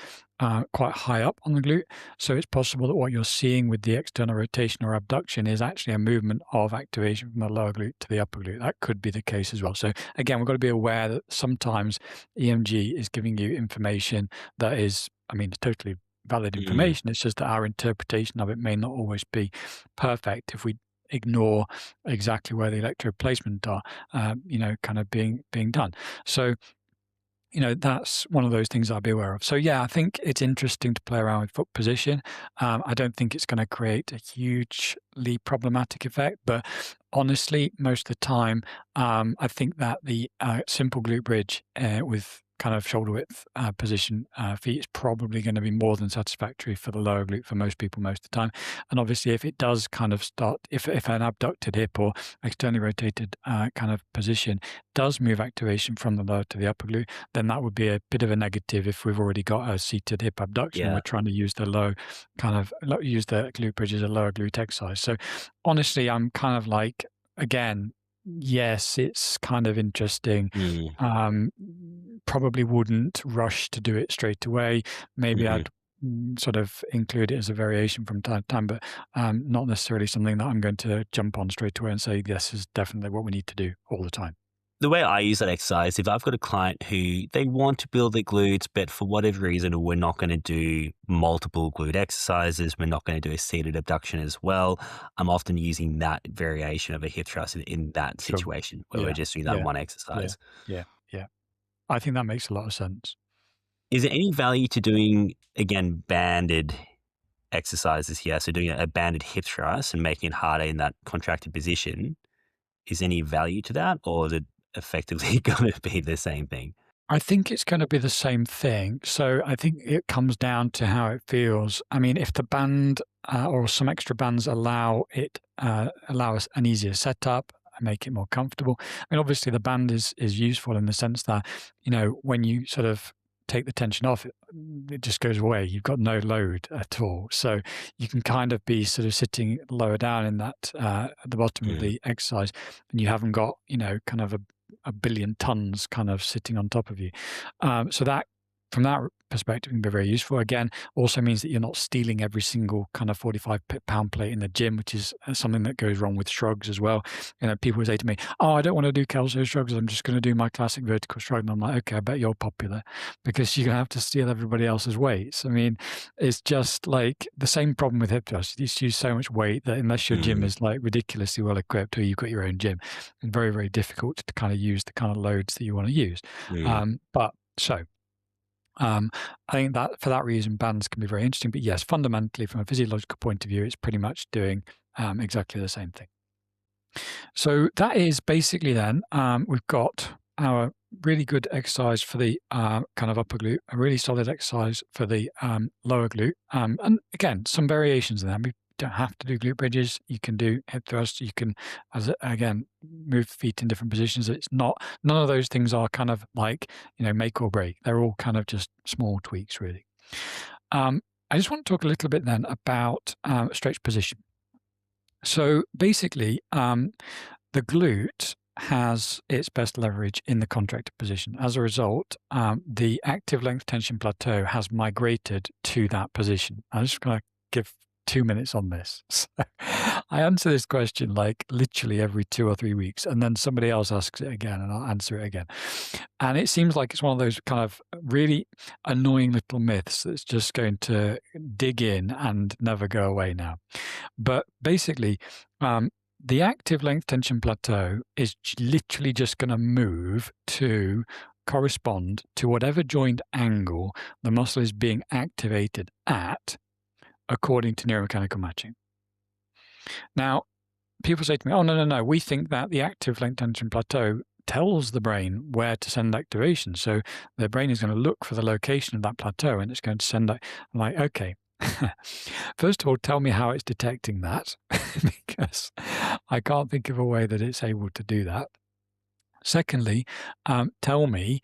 quite high up on the glute. So it's possible that what you're seeing with the external rotation or abduction is actually a movement of activation from the lower glute to the upper glute. That could be the case as well. So again, we've got to be aware that sometimes EMG is giving you information that is, I mean, totally valid Mm, information. It's just that our interpretation of it may not always be perfect if we ignore exactly where the electrode placement are, kind of being done. So that's one of those things I'll be aware of. So yeah, I think it's interesting to play around with foot position. I don't think it's going to create a hugely problematic effect, but honestly, most of the time, I think that the simple glute bridge with kind of shoulder width position feet is probably going to be more than satisfactory for the lower glute for most people most of the time. And obviously, if it does kind of start, if an abducted hip or externally rotated kind of position does move activation from the lower to the upper glute, then that would be a bit of a negative if we've already got a seated hip abduction and yeah. we're trying to use use the glute bridge as a lower glute exercise. So honestly, I'm kind of like, again, yes, it's kind of interesting. Mm, Um, Probably wouldn't rush to do it straight away. Maybe mhm. I'd sort of include it as a variation from time to time, but not necessarily something that I'm going to jump on straight away and say, this is definitely what we need to do all the time. The way I use that exercise, if I've got a client who they want to build their glutes, but for whatever reason, we're not going to do multiple glute exercises, we're not going to do a seated abduction as well. I'm often using that variation of a hip thrust in that Sure. situation where we're Yeah. just doing that Yeah. one Yeah. exercise. Yeah. Yeah. I think that makes a lot of sense. Is there any value to doing, again, banded exercises here? So doing a banded hip thrust and making it harder in that contracted position. Is any value to that, or is it effectively going to be the same thing? I think it's going to be the same thing. So I think it comes down to how it feels. I mean, if the band or some extra bands allow us an easier setup, and make it more comfortable. I mean, obviously the band is useful in the sense that when you sort of take the tension off, it just goes away. You've got no load at all, so you can kind of be sort of sitting lower down in that at the bottom of Mm, the exercise, and you haven't got kind of a billion tons kind of sitting on top of you. So that, from that perspective, can be very useful. Again, also means that you're not stealing every single kind of 45-pound plate in the gym, which is something that goes wrong with shrugs as well. People say to me, "Oh, I don't want to do Kelso shrugs. I'm just going to do my classic vertical shrug." And I'm like, "Okay, I bet you're popular because you're going to have to steal everybody else's weights." I mean, it's just like the same problem with hip thrust. You just use so much weight that unless your gym mm, is like ridiculously well equipped or you've got your own gym, it's very, very difficult to kind of use the kind of loads that you want to use. mm. But I think that for that reason, bands can be very interesting. But yes, fundamentally, from a physiological point of view, it's pretty much doing exactly the same thing. So that is basically then we've got our really good exercise for the kind of upper glute, a really solid exercise for the lower glute, and again some variations in that. We don't have to do glute bridges. You can do hip thrusts. You can, again, move feet in different positions. It's not, none of those things are kind of like make or break. They're all kind of just small tweaks, really. I just want to talk a little bit then about stretch position. So basically, the glute has its best leverage in the contracted position. As a result, the active length tension plateau has migrated to that position. I'm just going to give 2 minutes on this. So I answer this question like literally every 2 or 3 weeks, and then somebody else asks it again, and I'll answer it again. And it seems like it's one of those kind of really annoying little myths that's just going to dig in and never go away now. But basically, the active length tension plateau is literally just going to move to correspond to whatever joint angle the muscle is being activated at, according to neuromechanical matching. Now, people say to me, "Oh, no, no, no, we think that the active length tension plateau tells the brain where to send activation. So the brain is going to look for the location of that plateau and it's going to send that." I'm like, okay. First of all, tell me how it's detecting that, because I can't think of a way that it's able to do that. Secondly, tell me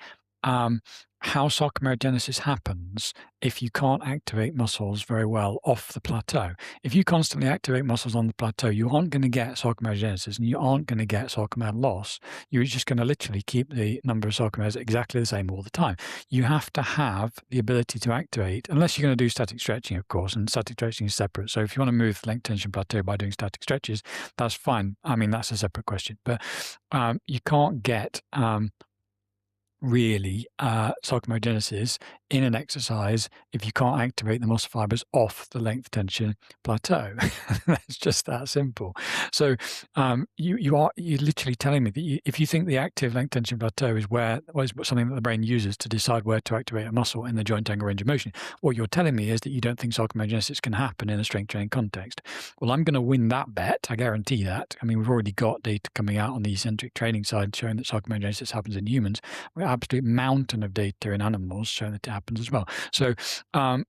how sarcomerogenesis happens if you can't activate muscles very well off the plateau. If you constantly activate muscles on the plateau, you aren't going to get sarcomerogenesis and you aren't going to get sarcomere loss. You're just going to literally keep the number of sarcomeres exactly the same all the time. You have to have the ability to activate, unless you're going to do static stretching, of course, and static stretching is separate. So if you want to move the length tension plateau by doing static stretches, that's fine. I mean, that's a separate question. But you can't get really sarcomerogenesis in an exercise if you can't activate the muscle fibers off the length tension plateau. It's just that simple. So you're literally telling me that if you think the active length tension plateau is something that the brain uses to decide where to activate a muscle in the joint angle range of motion, what you're telling me is that you don't think sarcomerogenesis can happen in a strength training context. Well, I'm going to win that bet. I guarantee that. I mean, we've already got data coming out on the eccentric training side showing that sarcomerogenesis happens in humans. We've got an absolute mountain of data in animals showing that it happens as well. So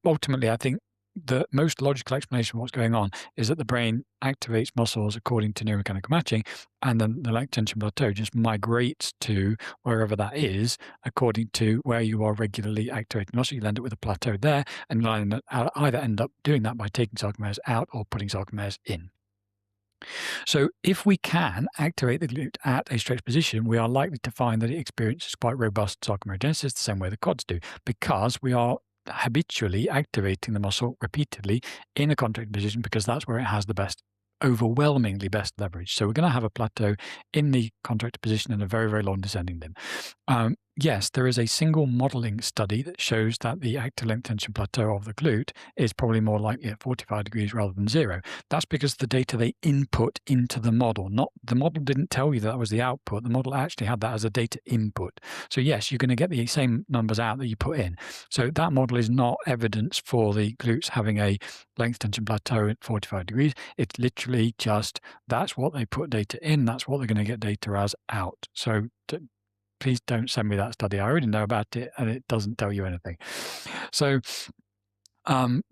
ultimately, I think the most logical explanation of what's going on is that the brain activates muscles according to neuromechanical matching, and then the length tension plateau just migrates to wherever that is according to where you are regularly activating muscle. You'll end up with a plateau there, and you'll either end up doing that by taking sarcomeres out or putting sarcomeres in. So if we can activate the glute at a stretched position, we are likely to find that it experiences quite robust sarcomerogenesis the same way the quads do, because we are habitually activating the muscle repeatedly in a contracted position, because that's where it has the overwhelmingly best leverage. So we're going to have a plateau in the contracted position and a very, very long descending limb. Yes, there is a single modeling study that shows that the active length tension plateau of the glute is probably more likely at 45 degrees rather than 0. That's because the data they input into the model, the model didn't tell you that was the output. The model actually had that as a data input. So yes, you're going to get the same numbers out that you put in. So that model is not evidence for the glutes having a length tension plateau at 45 degrees. It's literally just that's what they put data in. That's what they're going to get data as out. So please don't send me that study. I already know about it and it doesn't tell you anything. So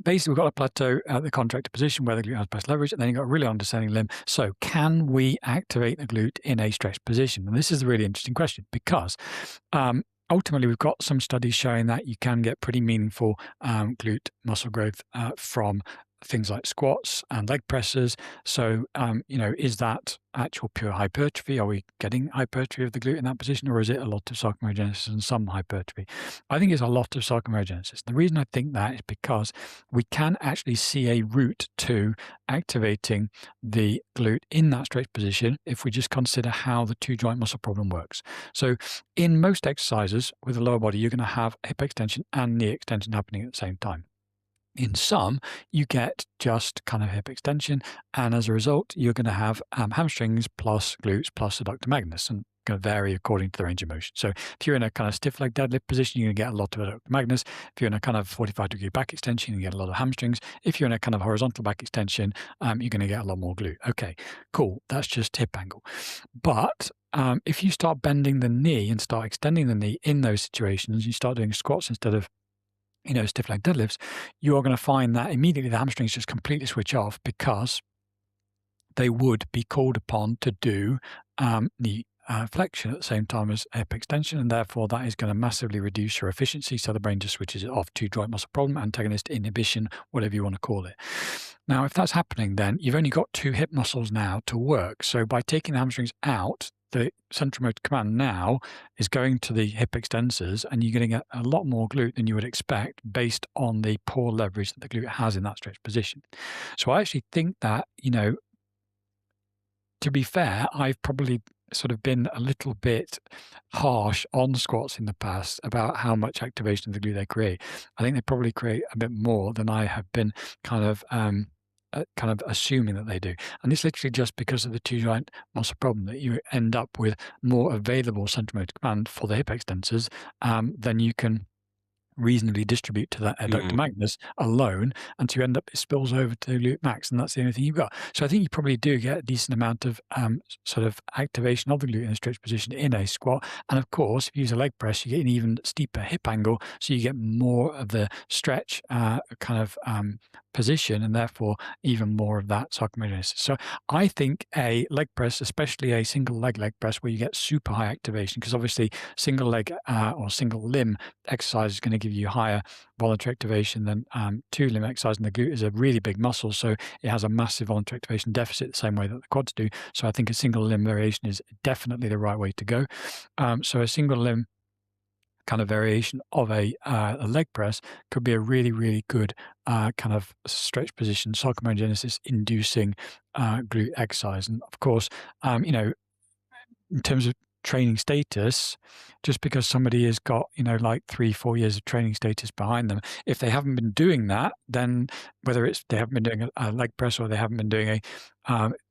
basically, we've got a plateau at the contracted position where the glute has best leverage, and then you've got a really understanding limb. So can we activate the glute in a stretched position? And this is a really interesting question, because ultimately, we've got some studies showing that you can get pretty meaningful glute muscle growth from things like squats and leg presses. So, is that actual pure hypertrophy? Are we getting hypertrophy of the glute in that position, or is it a lot of sarcomerogenesis and some hypertrophy? I think it's a lot of sarcomerogenesis. The reason I think that is because we can actually see a route to activating the glute in that stretched position if we just consider how the two joint muscle problem works. So in most exercises with the lower body, you're going to have hip extension and knee extension happening at the same time. In some, you get just kind of hip extension, and as a result, you're going to have hamstrings plus glutes plus adductor magnus, and going to vary according to the range of motion. So if you're in a kind of stiff leg deadlift position, you're going to get a lot of adductor magnus. If you're in a kind of 45-degree back extension, you get a lot of hamstrings. If you're in a kind of horizontal back extension, you're going to get a lot more glute. Okay, cool. That's just hip angle. But if you start bending the knee and start extending the knee in those situations, you start doing squats instead of stiff leg deadlifts, you are going to find that immediately the hamstrings just completely switch off, because they would be called upon to do knee flexion at the same time as hip extension, and therefore that is going to massively reduce your efficiency. So the brain just switches it off to joint muscle problem, antagonist, inhibition, whatever you want to call it. Now, if that's happening, then you've only got two hip muscles now to work. So by taking the hamstrings out, the central motor command now is going to the hip extensors, and you're going to get a lot more glute than you would expect based on the poor leverage that the glute has in that stretched position. So I actually think that, to be fair, I've probably sort of been a little bit harsh on squats in the past about how much activation of the glute they create. I think they probably create a bit more than I have been kind of assuming that they do. And it's literally just because of the two joint muscle problem that you end up with more available central motor command for the hip extensors than you can reasonably distribute to that adductor magnus alone, and so you end up, it spills over to glute max, and that's the only thing you've got. So I think you probably do get a decent amount of sort of activation of the glute in a stretched position in a squat. And of course, if you use a leg press, you get an even steeper hip angle, so you get more of the stretch position, and therefore even more of that sarcomedogenesis. So I think a leg press, especially a single leg press, where you get super high activation, because obviously single leg or single limb exercise is going to give you higher voluntary activation than two limb exercise, and the glute is a really big muscle, so it has a massive voluntary activation deficit the same way that the quads do. So I think a single limb variation is definitely the right way to go. So a single limb kind of variation of a leg press could be a really, really good kind of stretch position, sarcomedogenesis inducing glute exercise. And of course, in terms of training status, just because somebody has got, like 3-4 years of training status behind them, if they haven't been doing that, then whether it's they haven't been doing a leg press, or they haven't been doing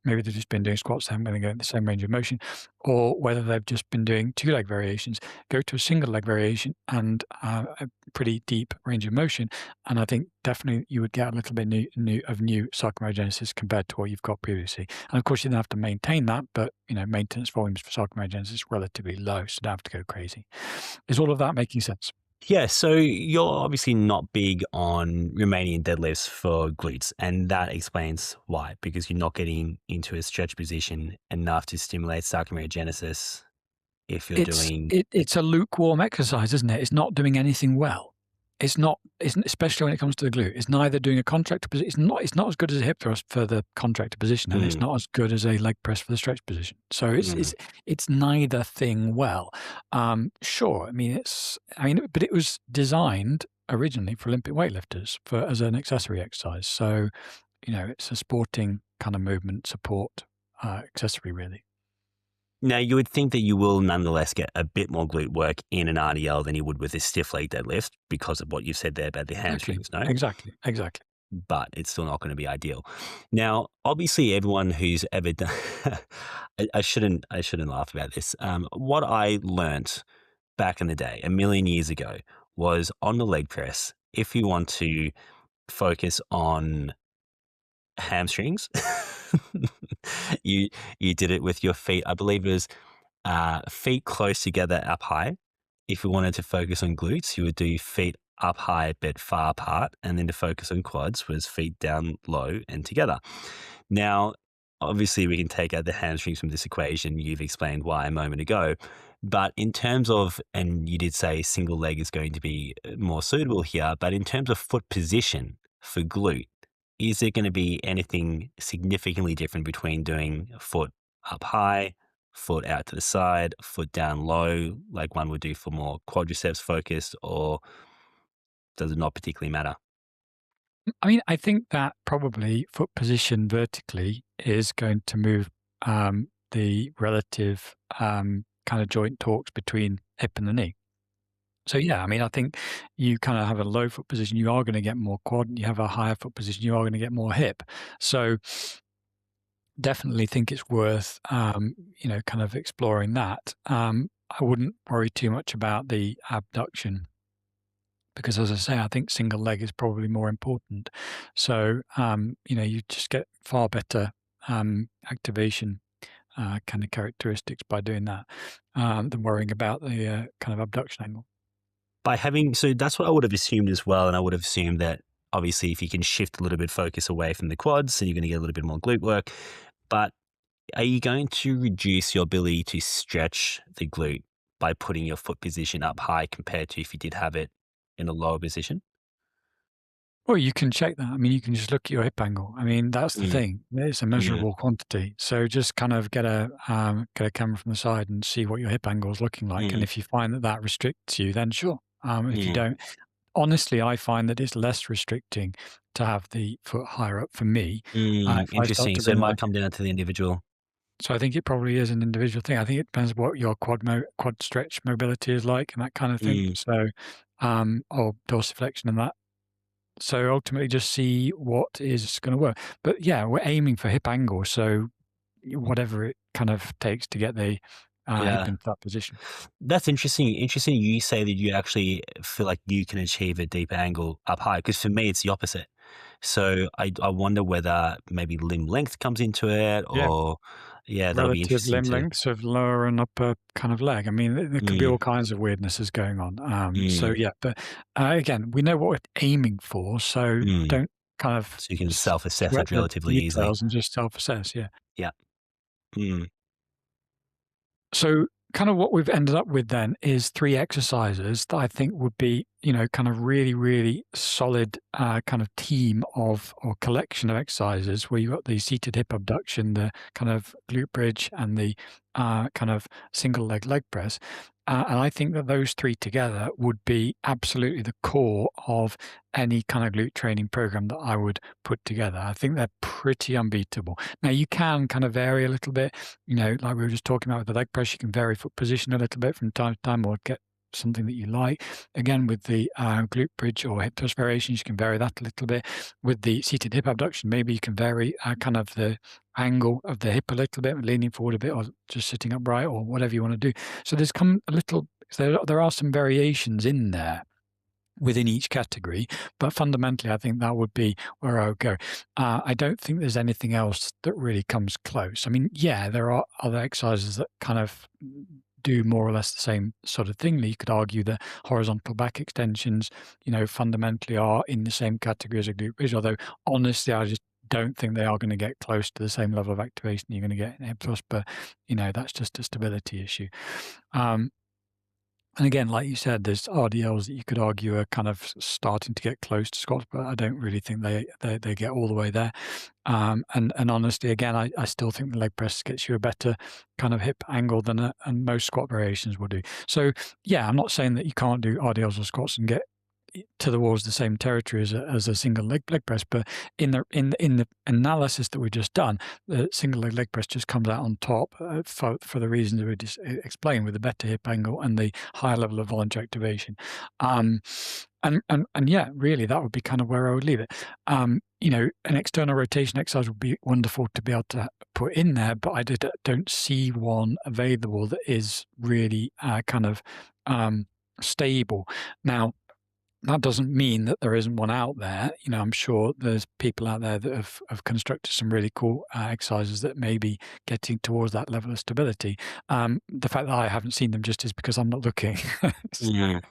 maybe they've just been doing squats, they haven't been going the same range of motion, or whether they've just been doing two leg variations, go to a single leg variation and a pretty deep range of motion. And I think definitely you would get a little bit new sarcomedogenesis compared to what you've got previously. And of course, you don't have to maintain that, but maintenance volumes for sarcomedogenesis is relatively low, so you don't have to go crazy. Is all of that making sense? Yeah, so you're obviously not big on Romanian deadlifts for glutes, and that explains why, because you're not getting into a stretch position enough to stimulate sarcomedogenesis if you're doing. It's a lukewarm exercise, isn't it? It's not doing anything well. It's not, especially when it comes to the glute. It's neither doing a contractor position. It's not as good as a hip thrust for the contractor position, and it's not as good as a leg press for the stretch position. So it's neither thing well. Sure, but it was designed originally for Olympic weightlifters as an accessory exercise. So it's a sporting kind of movement support accessory, really. Now, you would think that you will nonetheless get a bit more glute work in an RDL than you would with a stiff leg deadlift because of what you've said there about the hamstrings, no? Exactly. But it's still not going to be ideal. Now, obviously, everyone who's ever done, I shouldn't laugh about this. What I learnt back in the day, a million years ago, was on the leg press, if you want to focus on hamstrings, you did it with your feet. I believe it was feet close together up high. If you wanted to focus on glutes, you would do feet up high but far apart, and then to focus on quads was feet down low and together. Now, obviously, we can take out the hamstrings from this equation. You've explained why a moment ago. But in terms of, and you did say single leg is going to be more suitable here, but in terms of foot position for glute, is there going to be anything significantly different between doing a foot up high, foot out to the side, foot down low, like one would do for more quadriceps focused, or does it not particularly matter? I think that probably foot position vertically is going to move the relative kind of joint torques between hip and the knee. So yeah, I think you kind of have a low foot position, you are going to get more quad. You have a higher foot position, you are going to get more hip. So definitely think it's worth kind of exploring that. I wouldn't worry too much about the abduction, because as I say, I think single leg is probably more important. So you just get far better activation kind of characteristics by doing that than worrying about the kind of abduction angle. So that's what I would have assumed as well. And I would have assumed that obviously if you can shift a little bit focus away from the quads, then you're going to get a little bit more glute work. But are you going to reduce your ability to stretch the glute by putting your foot position up high compared to if you did have it in a lower position? Well, you can check that. You can just look at your hip angle. That's the thing. It's a measurable quantity. So just kind of get a camera from the side and see what your hip angle is looking like. And if you find that restricts you, then sure. If you don't, honestly, I find that it's less restricting to have the foot higher up for me. Interesting. So it might come down to the individual. So I think it probably is an individual thing. I think it depends what your quad stretch mobility is like and that kind of thing. So, or dorsiflexion and that. So ultimately, just see what is going to work. But yeah, we're aiming for hip angle. So whatever it kind of takes to get the hip into that position. That's interesting. Interesting. You say that you actually feel like you can achieve a deeper angle up high, because for me, it's the opposite. So I wonder whether maybe limb length comes into it, or that'll be Relative interesting limb too. lengths of lower and upper kind of leg. There could be all kinds of weirdnesses going on. So yeah, but again, we know what we're aiming for, so don't kind of So you can self-assess sweat it the relatively easily. details and just self-assess. Yeah. Yeah. Mm. So kind of what we've ended up with then is 3 exercises that I think would be, kind of really, really solid kind of team of or collection of exercises where you've got the seated hip abduction, the kind of glute bridge, and the kind of single leg press. And I think that those 3 together would be absolutely the core of any kind of glute training program that I would put together. I think they're pretty unbeatable. Now you can kind of vary a little bit, like we were just talking about with the leg press, you can vary foot position a little bit from time to time or get something that you like. Again, with the glute bridge or hip thrust variations, you can vary that a little bit. With the seated hip abduction, maybe you can vary kind of the angle of the hip a little bit, leaning forward a bit, or just sitting upright, or whatever you want to do. So there's come a little. There are some variations in there within each category, but fundamentally, I think that would be where I would go. I don't think there's anything else that really comes close. I mean, yeah, there are other exercises that kind of do more or less the same sort of thing. You could argue that horizontal back extensions, fundamentally are in the same category as a glute bridge, although honestly, I just don't think they are going to get close to the same level of activation you're going to get in hip thrust, but that's just a stability issue. And again, like you said, there's RDLs that you could argue are kind of starting to get close to squats, but I don't really think they get all the way there. And honestly, again, I still think the leg press gets you a better kind of hip angle than and most squat variations will do. So yeah, I'm not saying that you can't do RDLs or squats and get towards the same territory as a single leg press, but in the analysis that we've just done, the single leg press just comes out on top for the reasons that we just explained, with the better hip angle and the higher level of voluntary activation. And yeah, really, that would be kind of where I would leave it. An external rotation exercise would be wonderful to be able to put in there, but I don't see one available that is really kind of stable. Now, that doesn't mean that there isn't one out there. I'm sure there's people out there that have constructed some really cool exercises that may be getting towards that level of stability. The fact that I haven't seen them just is because I'm not looking. Mhm,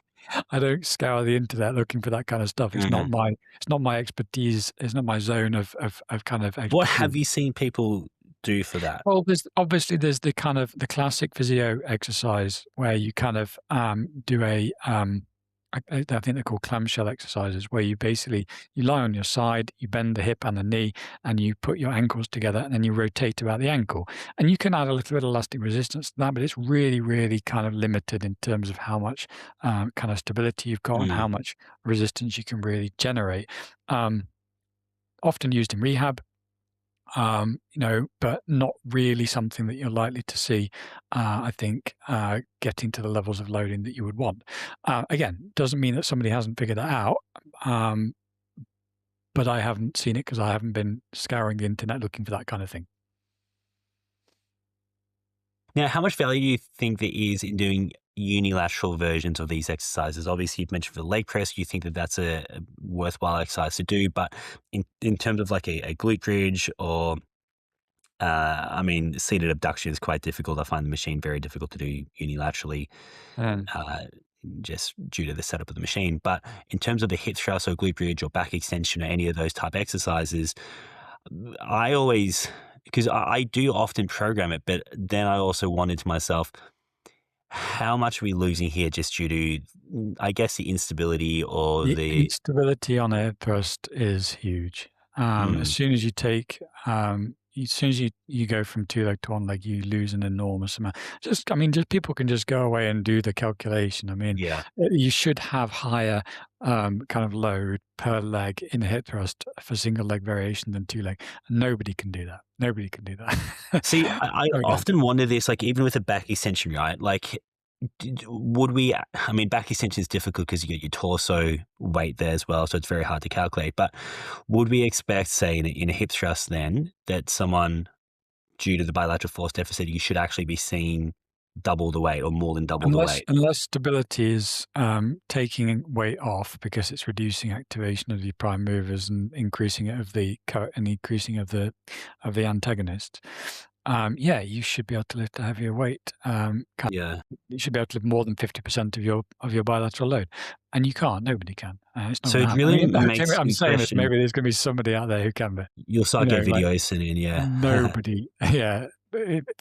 I don't scour the internet looking for that kind of stuff. It's not mhm. my expertise. It's not my zone of kind of What expertise. have you seen people do for that? Well, there's the kind of the classic physio exercise where you kind of do a I think they're called clamshell exercises, where you lie on your side, you bend the hip and the knee, and you put your ankles together, and then you rotate about the ankle. And you can add a little bit of elastic resistance to that, but it's really, really kind of limited in terms of how much kind of stability you've got and how Mm, much resistance you can really generate. Um, Often used in rehab, but not really something that you're likely to see, I think, getting to the levels of loading that you would want. Again, doesn't mean that somebody hasn't figured that out, um, but I haven't seen it because I haven't been scouring the internet looking for that kind of thing. Now, how much value do you think there is in doing unilateral versions of these exercises? Obviously, you've mentioned for the leg press, you think that that's a worthwhile exercise to do, but in terms of like a glute bridge or, I mean, seated abduction is quite difficult. I find the machine very difficult to do unilaterally, And uh, just due to the setup of the machine. But in terms of the hip thrust or glute bridge or back extension or any of those type exercises, I always, because I do often program it, but then I also wondered to myself, how much are we losing here just due to, I guess, the instability or the the, instability on a thrust is huge. As mm, soon as you take, as soon as you go from 2 leg to 1 leg, you lose an enormous amount. Just people can just go away and do the calculation. I mean, yeah. you should have higher kind of load per leg in a hip thrust for single leg variation than 2 leg. Nobody can do that. Nobody can do that. See, I So again, often wonder this, like even with a back extension, right? Like, would we, I mean, back extension is difficult because you get your torso weight there as well, so it's very hard to calculate. But would we expect, say, in a hip thrust then, that someone, due to the bilateral force deficit, you should actually be seeing double the weight or more than double the weight? unless stability is taking weight off because it's reducing activation of the prime movers and increasing it of the and increasing of the antagonist, Yeah, you should be able to lift a heavier weight. Yeah. You should be able to lift more than 50% of your bilateral load, and you can't. Nobody can. It's not So going to it happen. I really mean, makes I'm me saying this. question. Maybe there's going to be somebody out there who can, but You'll start getting like videos sent in, yeah. nobody. Yeah,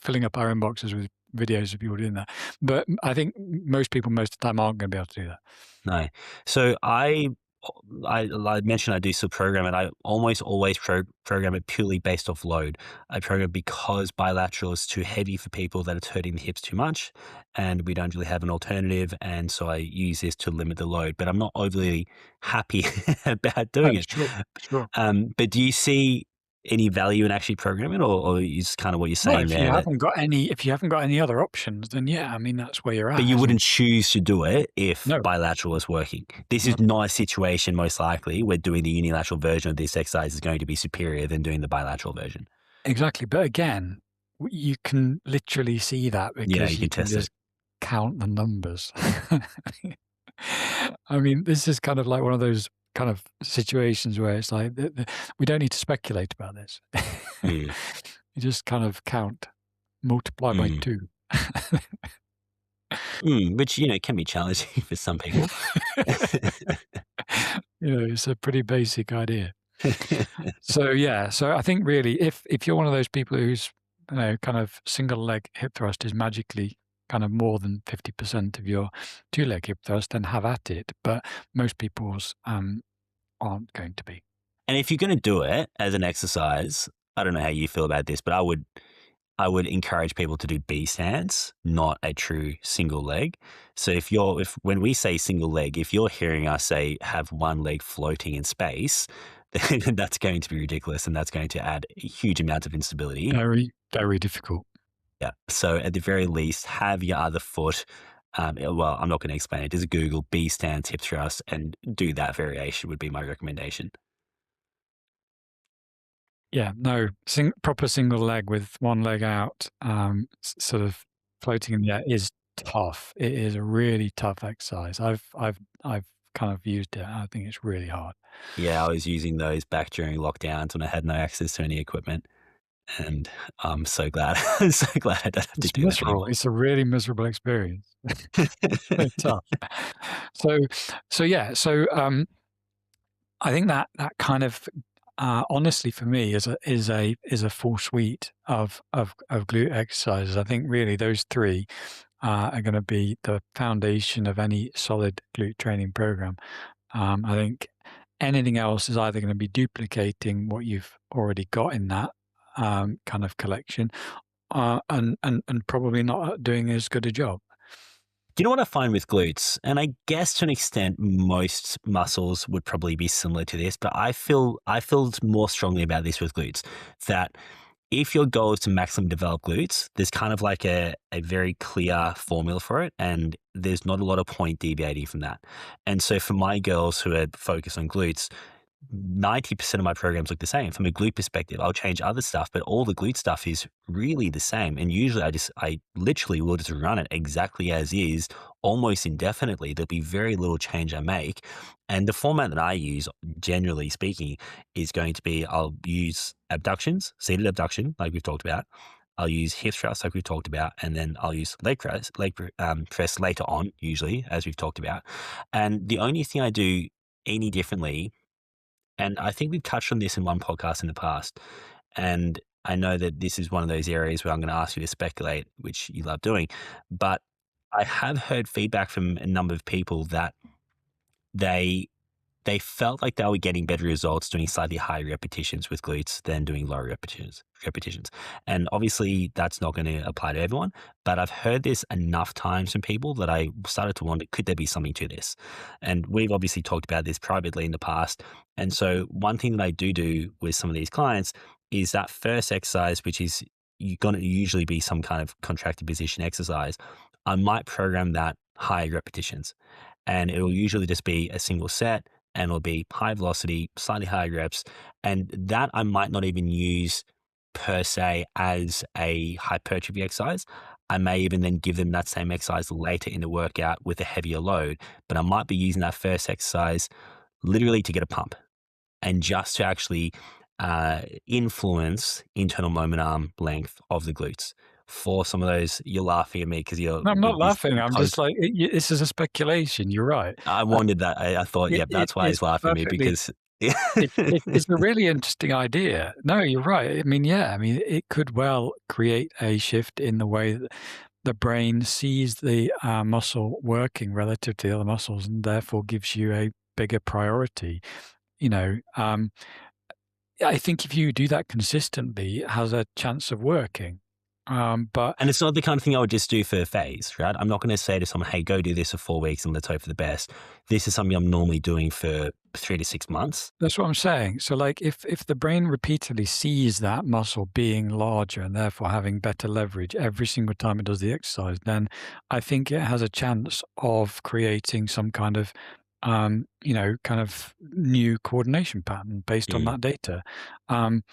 filling up our inboxes with videos of people doing that. But I think most people, most of the time, aren't going to be able to do that. No. So I mentioned I do still program it. I almost always program it purely based off load. I program because bilateral is too heavy for people that it's hurting the hips too much, and we don't really have an alternative. And so I use this to limit the load, but I'm not overly happy about Oh, doing it. sure, sure. But do you see any value in actually programming, or is kind of what you're Well, saying there that? if you haven't got any other options, then yeah, I mean that's where you're But at, you isn't it? wouldn't choose to do it if No, bilateral is working. This no, is not a situation, most likely, where doing the unilateral version of this exercise is going to be superior than doing the bilateral version. exactly. But again, you can literally see that Yeah, because you you can can test it. just count the numbers. I mean, this is kind of like one of those kind of situations where it's like we don't need to speculate about this. Mm, You just kind of count, multiply by mm, 2. which, can be challenging for some people. It's a pretty basic idea. So, yeah, so I think really if you're one of those people who's, kind of single leg hip thrust is magically kind of more than 50% of your two-leg hip thrust, then have at it, but most people's, aren't going to be. And if you're going to do it as an exercise, I don't know how you feel about this, but I would encourage people to do B stands, not a true single leg. So if when we say single leg, if you're hearing us say have one leg floating in space, then that's going to be ridiculous, and that's going to add a huge amount of instability. Very, very difficult. Yeah. So at the very least, have your other foot. Well, I'm not going to explain it. Just Google B stands hip thrust and do that variation would be my recommendation. Yeah, no, proper single leg with one leg out, sort of floating in the air is tough. It is a really tough exercise. I've kind of used it. I think it's really hard. Yeah, I was using those back during lockdowns when I had no access to any equipment. And I'm so glad. I'm so glad I don't have to It's do that miserable. anymore. It's a really miserable experience. So tough. So yeah. I think that kind of honestly for me is a full suite of glute exercises. I think really those three are going to be the foundation of any solid glute training program. I think anything else is either going to be duplicating what you've already got in that kind of collection, and probably not doing as good a job. Do you know what I find with glutes? And I guess to an extent, most muscles would probably be similar to this, but I feel more strongly about this with glutes. That if your goal is to maximum develop glutes, there's kind of like a very clear formula for it, and there's not a lot of point deviating from that. And so for my girls who are focused on glutes, 90% of my programs look the same. From a glute perspective, I'll change other stuff, but all the glute stuff is really the same. And usually I literally will just run it exactly as is, almost indefinitely. There'll be very little change I make. And the format that I use, generally speaking, is going to be I'll use abductions, seated abduction, like we've talked about. I'll use hip thrust, like we've talked about, and then I'll use leg press later on, usually, as we've talked about. And the only thing I do any differently, and I think we've touched on this in one podcast in the past. And I know that this is one of those areas where I'm going to ask you to speculate, which you love doing. But I have heard feedback from a number of people that they they felt like they were getting better results doing slightly higher repetitions with glutes than doing lower repetitions. And obviously that's not going to apply to everyone, but I've heard this enough times from people that I started to wonder, could there be something to this? And we've obviously talked about this privately in the past. And so one thing that I do with some of these clients is that first exercise, which is you're going to usually be some kind of contracted position exercise. I might program that higher repetitions, and it will usually just be a single set, and it'll be high velocity, slightly higher reps. And that I might not even use per se as a hypertrophy exercise. I may even then give them that same exercise later in the workout with a heavier load, but I might be using that first exercise literally to get a pump and just to actually influence internal moment arm length of the glutes. For some of those, you're laughing at me because you're No, I'm not with this laughing. I'm just close. like, this is a speculation. You're right. I Uh, wondered that. I thought, it, yeah, it that's why is he's laughing at me perfectly. because. It's a really interesting idea. No, you're right. I mean, yeah. I mean, it could well create a shift in the way that the brain sees the muscle working relative to the other muscles, and therefore gives you a bigger priority. You know, I think if you do that consistently, it has a chance of working. But And it's not the kind of thing I would just do for a phase, right? I'm not going to say to someone, hey, go do this for 4 weeks and let's hope for the best. This is something I'm normally doing for 3 to 6 months. that's what I'm saying. So, like, if the brain repeatedly sees that muscle being larger and therefore having better leverage every single time it does the exercise, then I think it has a chance of creating some kind of, kind of new coordination pattern based on Mm, that data. Um,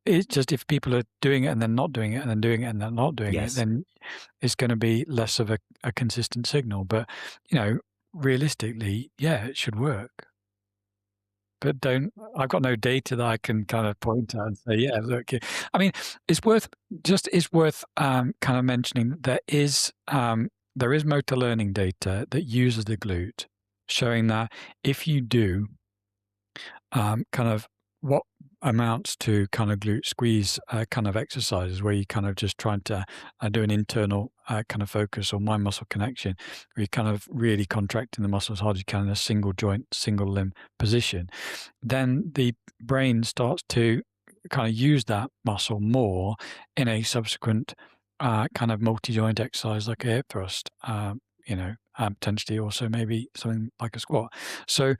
it's just if people are doing it and then not doing it and then doing it and then not doing it, yes. then it's going to be less of a consistent signal. But, realistically, yeah, it should work. But I've got no data that I can kind of point at and say, "Yeah, look." I mean, it's worth kind of mentioning that there is motor learning data that uses the glute, showing that if you do kind of what amounts to kind of glute squeeze kind of exercises where you kind of just trying to do an internal kind of focus or mind muscle connection, where you're kind of really contracting the muscle as hard as you can in a single joint, single limb position, then the brain starts to kind of use that muscle more in a subsequent kind of multi-joint exercise like a hip thrust, potentially also maybe something like a squat. So,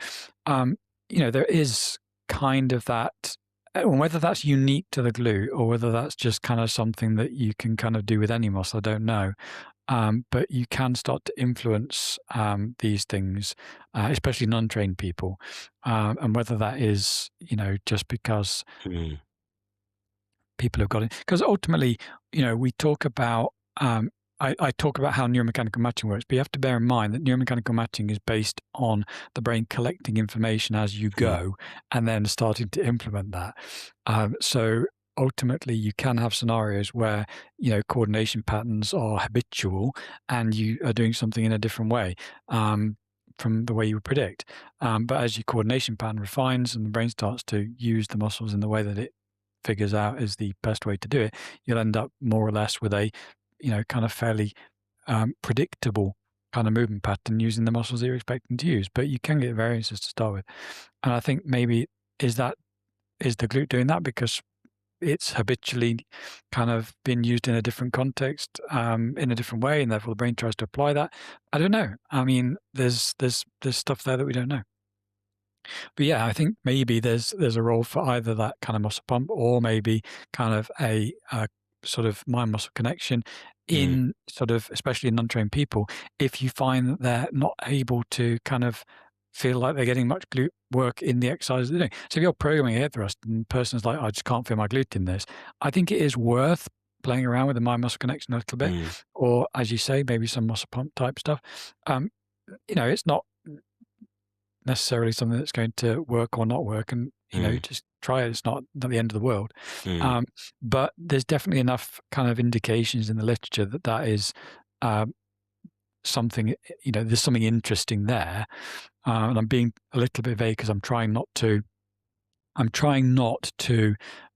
there is kind of that, whether that's unique to the glute or whether that's just kind of something that you can kind of do with any muscle, I don't know. But you can start to influence these things, especially non-trained people, and whether that is, just because Mm, people have got it. Because ultimately, we talk about, I talk about how neuromechanical matching works, but you have to bear in mind that neuromechanical matching is based on the brain collecting information as you mm, go and then starting to implement that. So ultimately, you can have scenarios where, coordination patterns are habitual and you are doing something in a different way. From the way you would predict. But as your coordination pattern refines and the brain starts to use the muscles in the way that it figures out is the best way to do it, you'll end up more or less with a, kind of fairly predictable kind of movement pattern using the muscles that you're expecting to use. But you can get variances to start with. And I think maybe is the glute doing that because it's habitually kind of been used in a different context, in a different way, and therefore the brain tries to apply that. I don't know. I mean, there's stuff there that we don't know. But yeah, I think maybe there's a role for either that kind of muscle pump or maybe kind of a sort of mind muscle connection mm, in sort of, especially in non-trained people, if you find that they're not able to kind of feel like they're getting much glute work in the exercises they're doing. So if you're programming a hip thrust and the person's like, I just can't feel my glute in this, I think it is worth playing around with the mind muscle connection a little bit, mm, or as you say, maybe some muscle pump type stuff. It's not necessarily something that's going to work or not work, and mm, just try it. It's not the end of the world. mm, But there's definitely enough kind of indications in the literature that that is something, there's something interesting there. And I'm being a little bit vague because I'm trying not to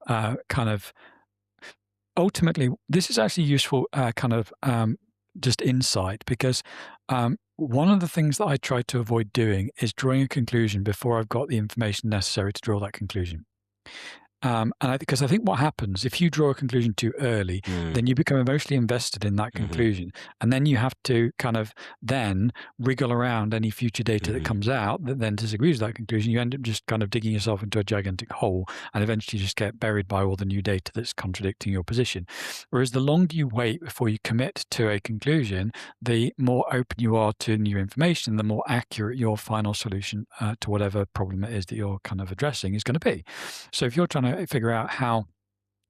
kind of, ultimately, this is actually useful kind of just insight, because one of the things that I try to avoid doing is drawing a conclusion before I've got the information necessary to draw that conclusion. Because I think what happens if you draw a conclusion too early, mm, then you become emotionally invested in that mhm, conclusion, and then you have to kind of then wriggle around any future data that mhm, comes out that then disagrees with that conclusion. You end up just kind of digging yourself into a gigantic hole, and eventually just get buried by all the new data that's contradicting your position. Whereas the longer you wait before you commit to a conclusion, the more open you are to new information, the more accurate your final solution to whatever problem it is that you're kind of addressing is going to be. So if you're trying to figure out how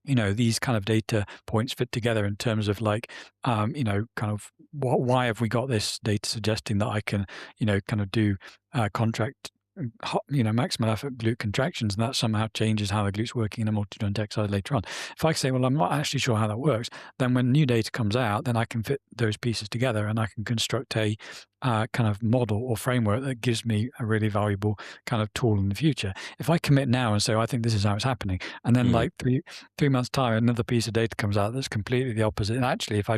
these kind of data points fit together in terms of like kind of why have we got this data suggesting that I can kind of do contract maximal effort glute contractions, and that somehow changes how the glute's working in a multi-joint exercise later on. If I say, well, I'm not actually sure how that works, then when new data comes out, then I can fit those pieces together and I can construct a kind of model or framework that gives me a really valuable kind of tool in the future. If I commit now and say, I think this is how it's happening, and then Mm. like three months time, another piece of data comes out that's completely the opposite. And actually, if I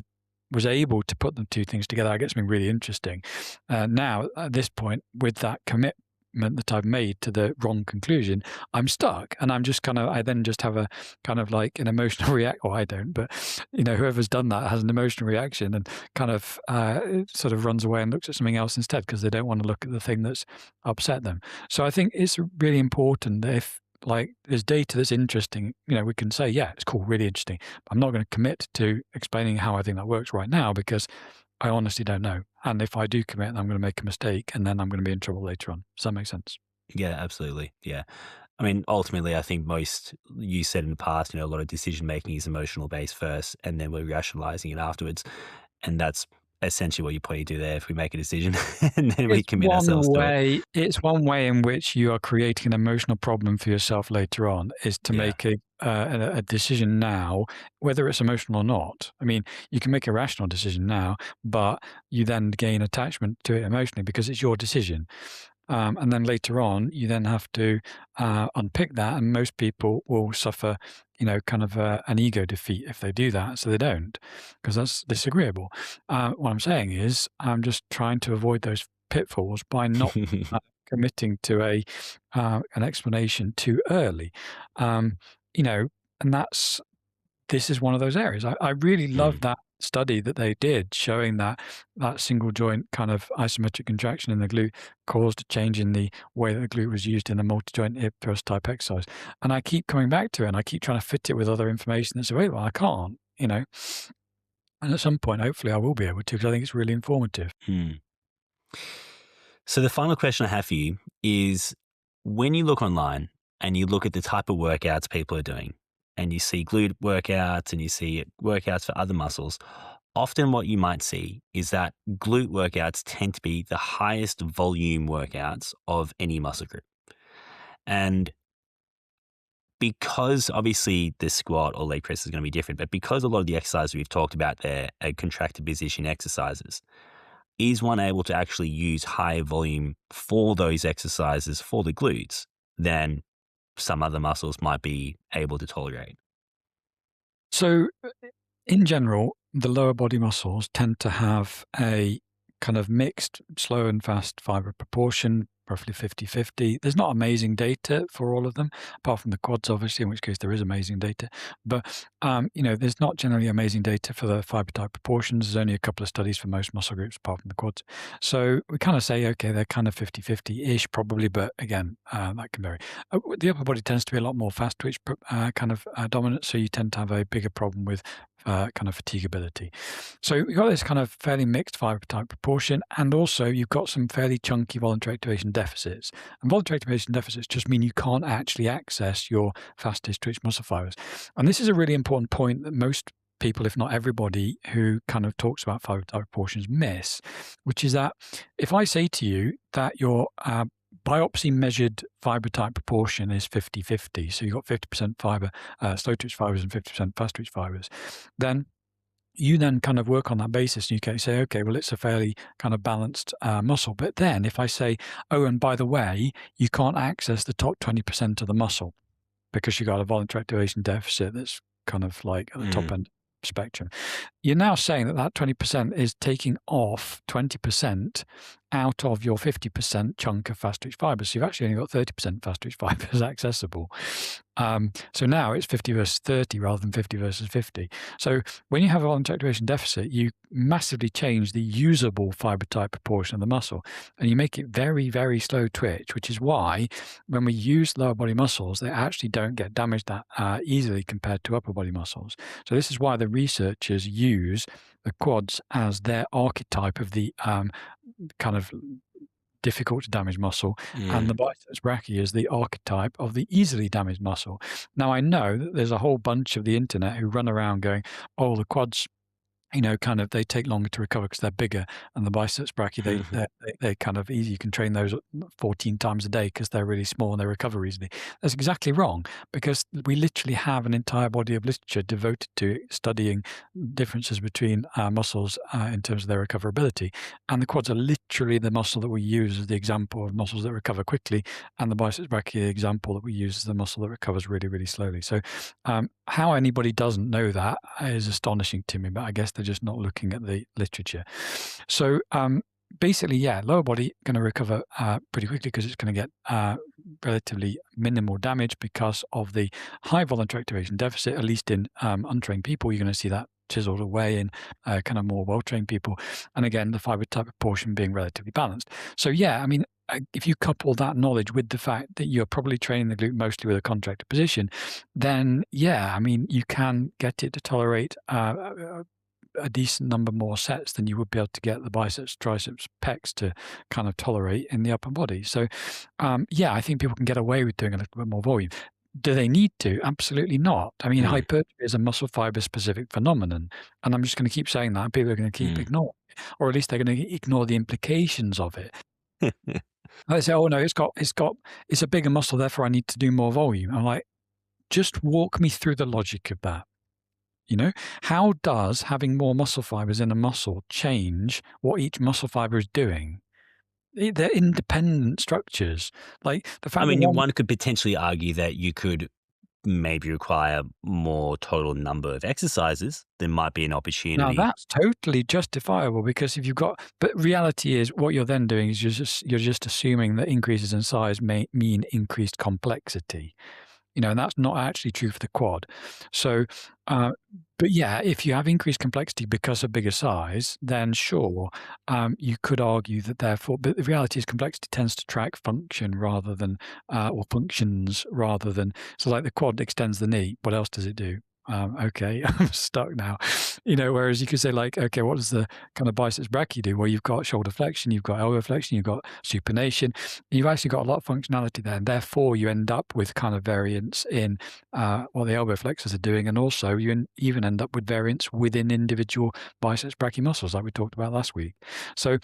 was able to put the two things together, I get something really interesting. Now, at this point, with that commitment that I've made to the wrong conclusion, I'm stuck, and I'm just I then just have a kind of like an emotional react. Or I don't, but whoever's done that has an emotional reaction and kind of sort of runs away and looks at something else instead because they don't want to look at the thing that's upset them. So I think it's really important that if like there's data that's interesting, we can say, yeah, it's cool, really interesting. I'm not going to commit to explaining how I think that works right now because I honestly don't know. And if I do commit, I'm going to make a mistake and then I'm going to be in trouble later on. Does that make sense? Yeah, absolutely. Yeah. I mean, ultimately, I think you said in the past, a lot of decision making is emotional based first, and then we're rationalizing it afterwards. And that's essentially what you pointing to there. If we make a decision and then we commit ourselves to it. It's one way in which you are creating an emotional problem for yourself later on is to Yeah. make a decision now, whether it's emotional or not. I mean, you can make a rational decision now, but you then gain attachment to it emotionally because it's your decision. And then later on, you then have to unpick that, and most people will suffer, kind of an ego defeat if they do that. So they don't, because that's disagreeable. What I'm saying is, I'm just trying to avoid those pitfalls by not committing to an explanation too early. Um, you know, and this is one of those areas. I really love Mm. that study that they did showing that single joint kind of isometric contraction in the glute caused a change in the way that the glute was used in a multi-joint hip thrust type exercise. And I keep coming back to it and I keep trying to fit it with other information that's available. I can't, And at some point, hopefully I will be able to because I think it's really informative. Mm. So the final question I have for you is when you look online and you look at the type of workouts people are doing, and you see glute workouts and you see workouts for other muscles, often what you might see is that glute workouts tend to be the highest volume workouts of any muscle group. And because obviously the squat or leg press is going to be different, but because a lot of the exercises we've talked about there are contracted position exercises, is one able to actually use higher volume for those exercises for the glutes than some other muscles might be able to tolerate? So in general, the lower body muscles tend to have a kind of mixed slow and fast fiber proportion, roughly 50-50. There's not amazing data for all of them, apart from the quads, obviously, in which case there is amazing data. But, there's not generally amazing data for the fiber type proportions. There's only a couple of studies for most muscle groups, apart from the quads. So we kind of say, okay, they're kind of 50-50-ish probably, but again, that can vary. The upper body tends to be a lot more fast twitch dominant, so you tend to have a bigger problem with kind of fatigability. So you've got this kind of fairly mixed fiber type proportion, and also you've got some fairly chunky voluntary activation deficits. And voluntary activation deficits just mean you can't actually access your fastest twitch muscle fibers. And this is a really important point that most people, if not everybody, who kind of talks about fiber type proportions miss, which is that if I say to you that your biopsy measured fiber type proportion is 50-50. So you've got 50% fiber, slow twitch fibers and 50% fast twitch fibers. Then you then kind of work on that basis and you can say, okay, well, it's a fairly kind of balanced muscle. But then if I say, oh, and by the way, you can't access the top 20% of the muscle because you've got a voluntary activation deficit that's kind of like at the top Mm. end spectrum. You're now saying that 20% is taking off 20% out of your 50% chunk of fast twitch fibers. So you've actually only got 30% fast twitch fibers accessible. So now it's 50 versus 30 rather than 50 versus 50. So when you have a voluntary activation deficit, you massively change the usable fiber type proportion of the muscle and you make it very, very slow twitch, which is why when we use lower body muscles, they actually don't get damaged that easily compared to upper body muscles. So this is why the researchers use the quads as their archetype of the kind of difficult to damage muscle, and Mm. the biceps brachii is the archetype of the easily damaged muscle. Now, I know that there's a whole bunch of the internet who run around going, oh, the quads kind of they take longer to recover because they're bigger, and the biceps brachii they kind of easy. You can train those 14 times a day because they're really small and they recover easily. That's exactly wrong because we literally have an entire body of literature devoted to studying differences between muscles in terms of their recoverability, and the quads are literally the muscle that we use as the example of muscles that recover quickly, and the biceps brachii the example that we use as the muscle that recovers really, really slowly. So how anybody doesn't know that is astonishing to me, but I guess they're just not looking at the literature. So basically, yeah, lower body going to recover pretty quickly because it's going to get relatively minimal damage because of the high voluntary activation deficit. At least in untrained people, you're going to see that chiseled away in kind of more well-trained people. And again, the fiber type proportion being relatively balanced. So yeah, I mean, if you couple that knowledge with the fact that you're probably training the glute mostly with a contracted position, then yeah, I mean, you can get it to tolerate a decent number more sets than you would be able to get the biceps, triceps, pecs to kind of tolerate in the upper body. So yeah, I think people can get away with doing a little bit more volume. Do they need to? Absolutely not. I mean, hypertrophy is a muscle fiber specific phenomenon, and I'm just going to keep saying that. People are going to keep ignoring it, or at least they're going to ignore the implications of it. They say, "Oh no, it's a bigger muscle, therefore I need to do more volume." I'm like, just walk me through the logic of that. How does having more muscle fibers in a muscle change what each muscle fiber is doing? They're independent structures. Like the I fact that mean, one could potentially argue that you could maybe require more total number of exercises. There might be an now opportunity. that's totally justifiable because if you've got, but reality is what you're then doing is you're just assuming that increases in size may mean increased complexity. And that's not actually true for the quad. So, but yeah, if you have increased complexity because of bigger size, then sure, you could argue that therefore, but the reality is complexity tends to track function rather than, or functions rather than, so like the quad extends the knee. What else does it do? Okay, I'm stuck now. Whereas you could say like, okay, what does the kind of biceps brachii do? Well, you've got shoulder flexion, you've got elbow flexion, you've got supination. You've actually got a lot of functionality there, and therefore you end up with kind of variance in what the elbow flexors are doing, and also you even end up with variance within individual biceps brachii muscles, like we talked about last week. So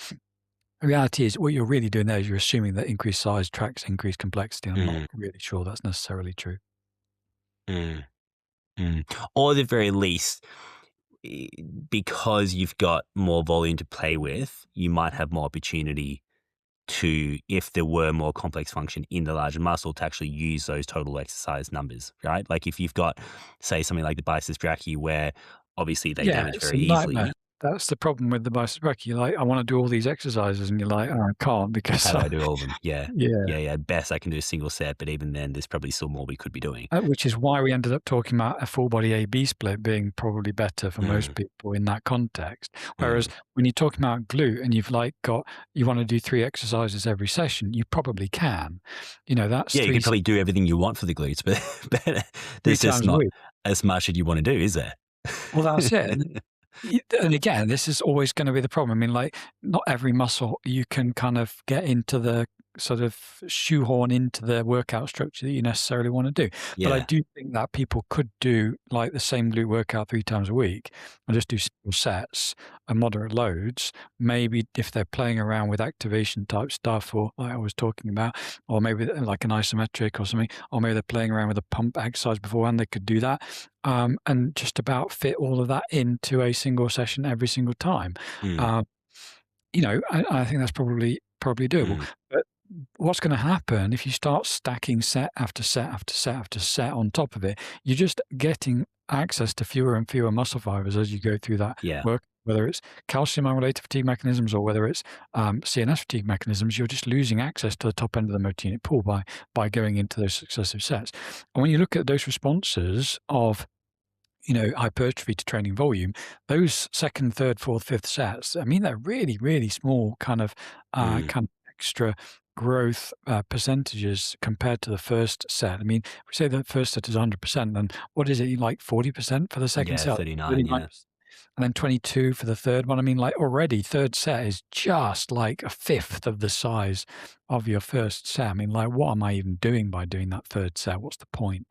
the reality is, what you're really doing there is you're assuming that increased size tracks increased complexity, and I'm not really sure that's necessarily true. Mm. Or at the very least, because you've got more volume to play with, you might have more opportunity to, if there were more complex function in the larger muscle, to actually use those total exercise numbers, right? Like if you've got, say, something like the biceps brachii, where obviously they Yeah, damage it's a very nightmare. easily. That's the problem with the biceps brachii. You're like, "I wanna do all these exercises," and you're like, "Oh, I can't because" How do I do all of them? Yeah. yeah. Yeah. Best I can do a single set, but even then, there's probably still more we could be doing. Which is why we ended up talking about a full body A-B split being probably better for most Mm, people in that context. Whereas mm. when you're talking about glute and you wanna do 3 exercises every session, you probably can. That's Yeah, you 3 could probably do everything you want for the glutes, but, but 3 there's just times a not week. as much that you want to do, is there? Well, that's it, and again, this is always gonna be the problem. I mean, like, not every muscle you can kind of get into the sort of shoehorn into the workout structure that you necessarily wanna do. But I Yeah. do think that people could do, like, the same glute workout 3 times a week and just do single sets and moderate loads. Maybe if they're playing around with activation type stuff or like I was talking about, or maybe like an isometric or something, or maybe they're playing around with a pump exercise beforehand, they could do that, and just about fit all of that into a single session every single time. Mm, Um, I think that's probably doable. mm. But what's gonna happen if you start stacking set after set after set after set on top of it, you're just getting access to fewer and fewer muscle fibers as you go through that Yeah. work, whether it's calcium-unrelated fatigue mechanisms or whether it's CNS fatigue mechanisms, you're just losing access to the top end of the motor unit pool by going into those successive sets. And when you look at those responses of hypertrophy to training volume, those second, third, fourth, fifth sets, I mean, they're really, really small Mm. kind of extra growth percentages compared to the first set. I mean, if we say the first set is 100%, then what is it, like 40% for the second Yeah, set, 39, yeah. 39%, and then 22 for the third one? I mean, like already third set is just like a fifth of the size of your first set. I mean, like, what am I even doing by doing that third set? What's the point?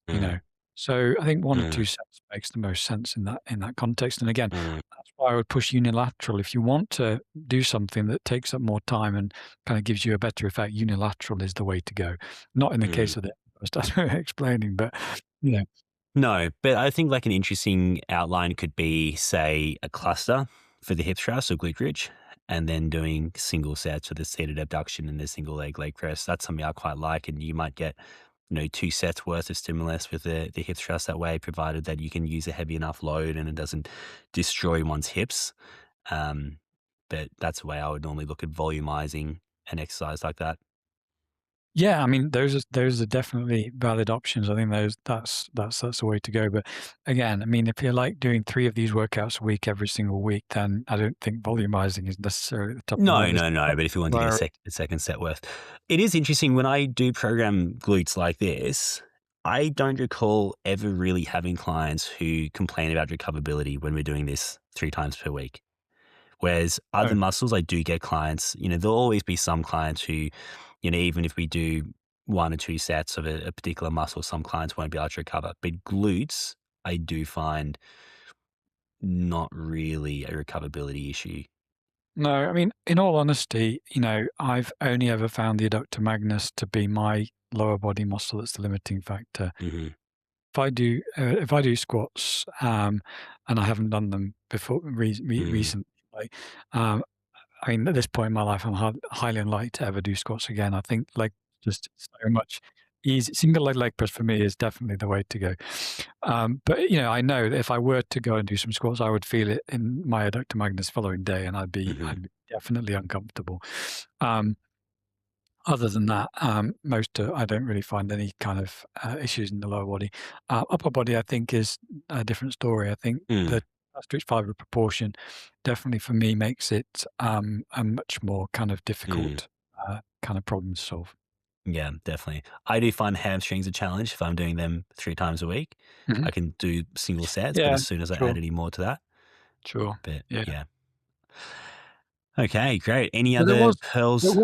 You Mm. know? So I think 1 or Mm, 2 sets makes the most sense in that context. And again, mm, that's why I would push unilateral. If you want to do something that takes up more time and kind of gives you a better effect, unilateral is the way to go. Not in the mm. case of the explaining, but you know, No, but I think like an interesting outline could be, say, a cluster for the hip thrust or glute bridge, and then doing single sets for the seated abduction and the single leg press. That's something I quite like, and you might get, 2 sets worth of stimulus with the hip thrust that way, provided that you can use a heavy enough load and it doesn't destroy one's hips. Um, but that's the way I would normally look at volumizing an exercise like that. yeah, I mean, those are definitely valid options. I think that's the way to go. But again, I mean, if you're like doing 3 of these workouts a week every single week, then I don't think volumizing is necessarily at the top of my No, list. no, no. But if you want to get a second set worth, it is interesting when I do program glutes like this. I don't recall ever really having clients who complain about recoverability when we're doing this 3 times per week. Whereas other No. muscles, I do get clients. There'll always be some clients who, even if we do 1 or 2 sets of a particular muscle, some clients won't be able to recover. But glutes, I do find not really a recoverability issue. No, I mean, in all honesty, I've only ever found the adductor magnus to be my lower body muscle that's the limiting factor. Hmm. If I do squats, and I haven't done them before Mm, recently, like, um, I mean, at this point in my life, I'm highly unlikely to ever do squats again. I think like just so much easy. Single leg press for me is definitely the way to go. But I know that if I were to go and do some squats, I would feel it in my adductor magnus following day, and hmm. I'd be definitely uncomfortable. Um, Other than that, I don't really find any kind of issues in the lower body. Upper body, I think, is a different story. I think Mm, the gastric fiber proportion definitely for me makes it a much more kind of mm. difficult kind of problem to solve. Yeah, definitely. I do find hamstrings a challenge if I'm doing them 3 times a week. Mhm. I can do single sets, but Yeah, as soon as I sure, add any more to that, sure. but Yeah. yeah. Okay, great. Any But other pearls?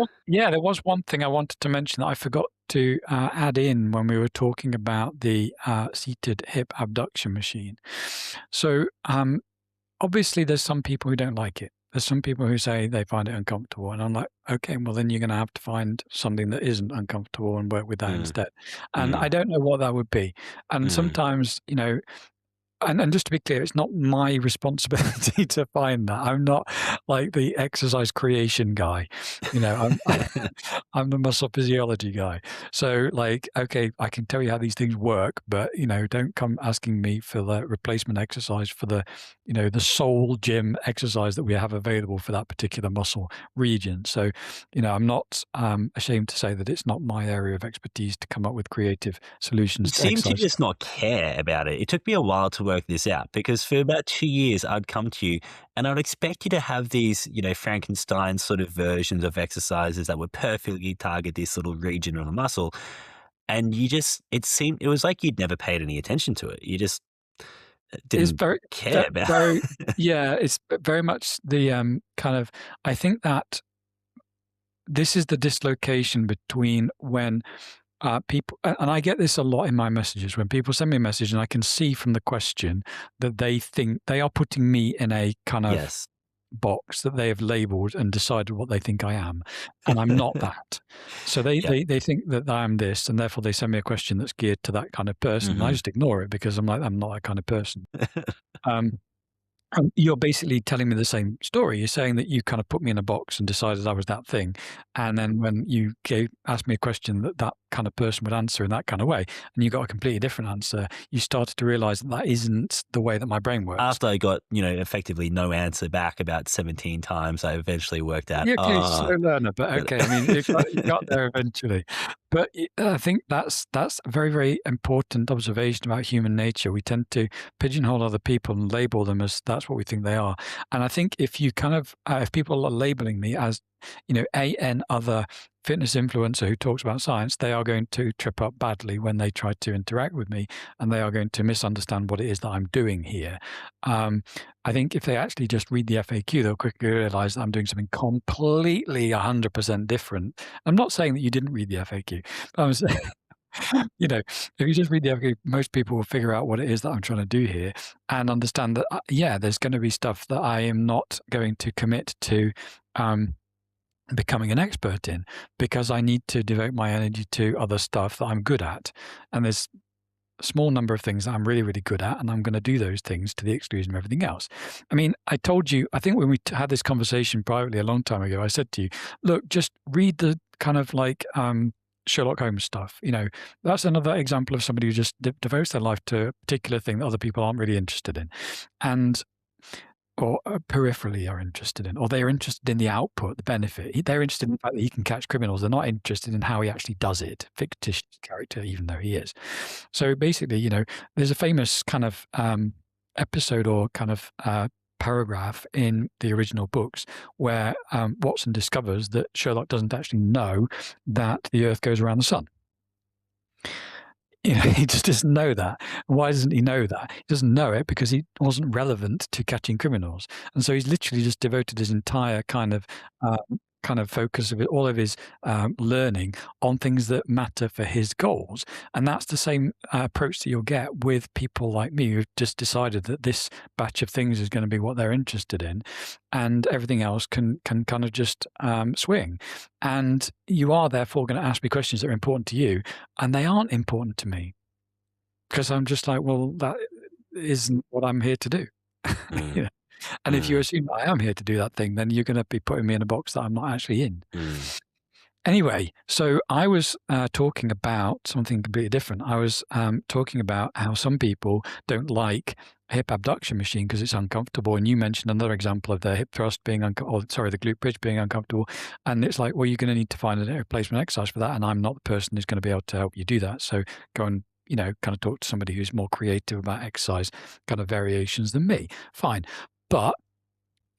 there was one thing I wanted to mention that I forgot to add in when we were talking about the seated hip abduction machine. So, obviously, there's some people who don't like it. There's some people who say they find it uncomfortable, and I'm like, okay, well then you're going to have to find something that isn't uncomfortable and work with that Mm, instead. And I mm, don't know what that would be. And mm. sometimes, and just to be clear, it's not my responsibility to find that. I'm not like the exercise creation guy. I'm I'm the muscle physiology guy. So like, okay, I can tell you how these things work, but don't come asking me for the replacement exercise for the sole gym exercise that we have available for that particular muscle region. So, I'm not ashamed to say that it's not my area of expertise to come up with creative solutions It to seems to exercise. just not care about it. It took me a while to work this out because for about 2 years, I'd come to you and I'd expect you to have these, Frankenstein sort of versions of exercises that would perfectly target this little region of a muscle. And it was like you'd never paid any attention to it. You just It's didn't care about very yeah, it's very much the, kind of I think that this is the dislocation between when, people and I get this a lot in my messages, when people send me a message and I can see from the question that they think they are putting me in a kind of Yes. box that they have labeled and decided what they think I am, and I'm not that. So they Yeah. they they think that I am this, and therefore they send me a question that's geared to that kind of person, and I Mhm. just ignore it because I'm like, "I'm not that kind of person." Um You're basically telling me the same story. You're saying that you kind of put me in a box and decided I was that thing, and then when you asked me a question that that kind of person would answer in that kind of way, and you got a completely different answer, you started to realize that that isn't the way that my brain works. After I got, effectively no answer back about 17 times, I eventually worked out, Yeah, okay, slow learner, but that okay. I mean, you got there eventually. But I think that's a very, very important observation about human nature. We tend to pigeonhole other people and label them as that's what we think they are. And I think if you kind of if people are labeling me as an other fitness influencer who talks about science, they are going to trip up badly when they try to interact with me, and they are going to misunderstand what it is that I'm doing here. Um, I think if they actually just read the FAQ, they'll quickly realize that I'm doing something completely 100% different. I'm not saying that you didn't read the FAQ. But If you just read the FAQ, most people will figure out what it is that I'm trying to do here and understand that, yeah, there's going to be stuff that I am not going to commit to becoming an expert in, because I need to devote my energy to other stuff that I'm good at. And there's a small number of things that I'm really, really good at, and I'm going to do those things to the exclusion of everything else. I mean, I told you, I think when we had this conversation privately a long time ago, I said to you, look, just read the kind of like Sherlock Holmes stuff. That's another example of somebody who just devotes their life to a particular thing that other people aren't really interested in. Or peripherally are interested in, or they're interested in the output, the benefit. They're interested in the fact that he can catch criminals. They're not interested in how he actually does it, fictitious character, even though he is. So basically, there's a famous kind of episode or kind of paragraph in the original books where Watson discovers that Sherlock doesn't actually know that the Earth goes around the sun. He just doesn't know that. Why doesn't he know that? He doesn't know it because he wasn't relevant to catching criminals. And so he's literally just devoted his entire kind of focus of it, all of his learning on things that matter for his goals. And that's the same approach that you'll get with people like me who've just decided that this batch of things is going to be what they're interested in, and everything else can kind of just swing. And you are therefore going to ask me questions that are important to you, and they aren't important to me, because I'm just like, well, that isn't what I'm here to do. And if you assume that I am here to do that thing, then you're going to be putting me in a box that I'm not actually in. Anyway, so I was talking about something completely different. I was talking about how some people don't like a hip abduction machine because it's uncomfortable. And you mentioned another example of the hip thrust being the glute bridge being uncomfortable. And it's like, well, you're going to need to find a replacement exercise for that. And I'm not the person who's going to be able to help you do that. So go and kind of talk to somebody who's more creative about exercise kind of variations than me. Fine. But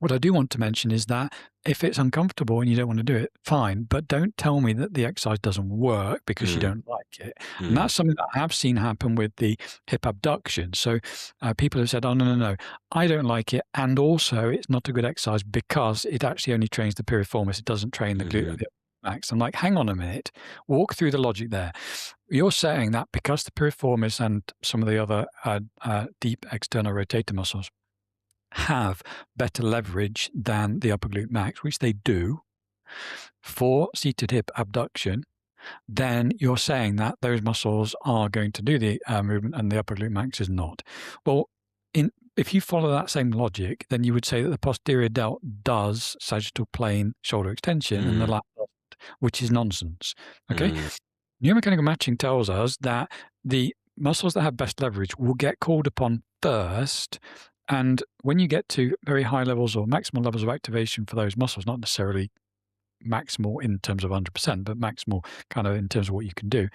what I do want to mention is that if it's uncomfortable and you don't want to do it, fine, but don't tell me that the exercise doesn't work because you don't like it. And that's something that I have seen happen with the hip abduction. So people have said, oh, no, I don't like it. And also it's not a good exercise because it actually only trains the piriformis. It doesn't train the glute max. I'm like, hang on a minute, walk through the logic there. You're saying that because the piriformis and some of the other deep external rotator muscles have better leverage than the upper glute max, which they do, for seated hip abduction, then you're saying that those muscles are going to do the movement and the upper glute max is not. Well, if you follow that same logic, then you would say that the posterior delt does sagittal plane shoulder extension and the lat doesn't, which is nonsense. Okay? Neuromechanical matching tells us that the muscles that have best leverage will get called upon first. And when you get to very high levels or maximal levels of activation for those muscles, not necessarily maximal in terms of 100%, but maximal kind of in terms of what you can do,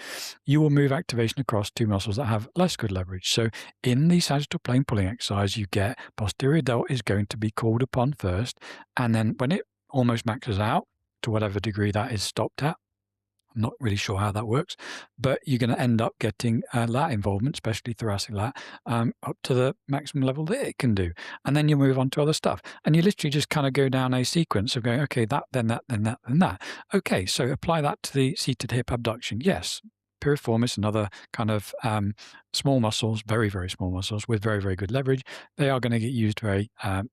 you will move activation across two muscles that have less good leverage. So in the sagittal plane pulling exercise, you get posterior delt is going to be called upon first. And then when it almost maxes out to whatever degree that is stopped at, I'm not really sure how that works, but you're going to end up getting lat involvement, especially thoracic lat, up to the maximum level that it can do. And then you move on to other stuff. And you literally just kind of go down a sequence of going, okay, that, then that, then that, then that. Okay, so apply that to the seated hip abduction. Yes, piriformis and other kind of small muscles, very, very small muscles with very, very good leverage, they are going to get used to a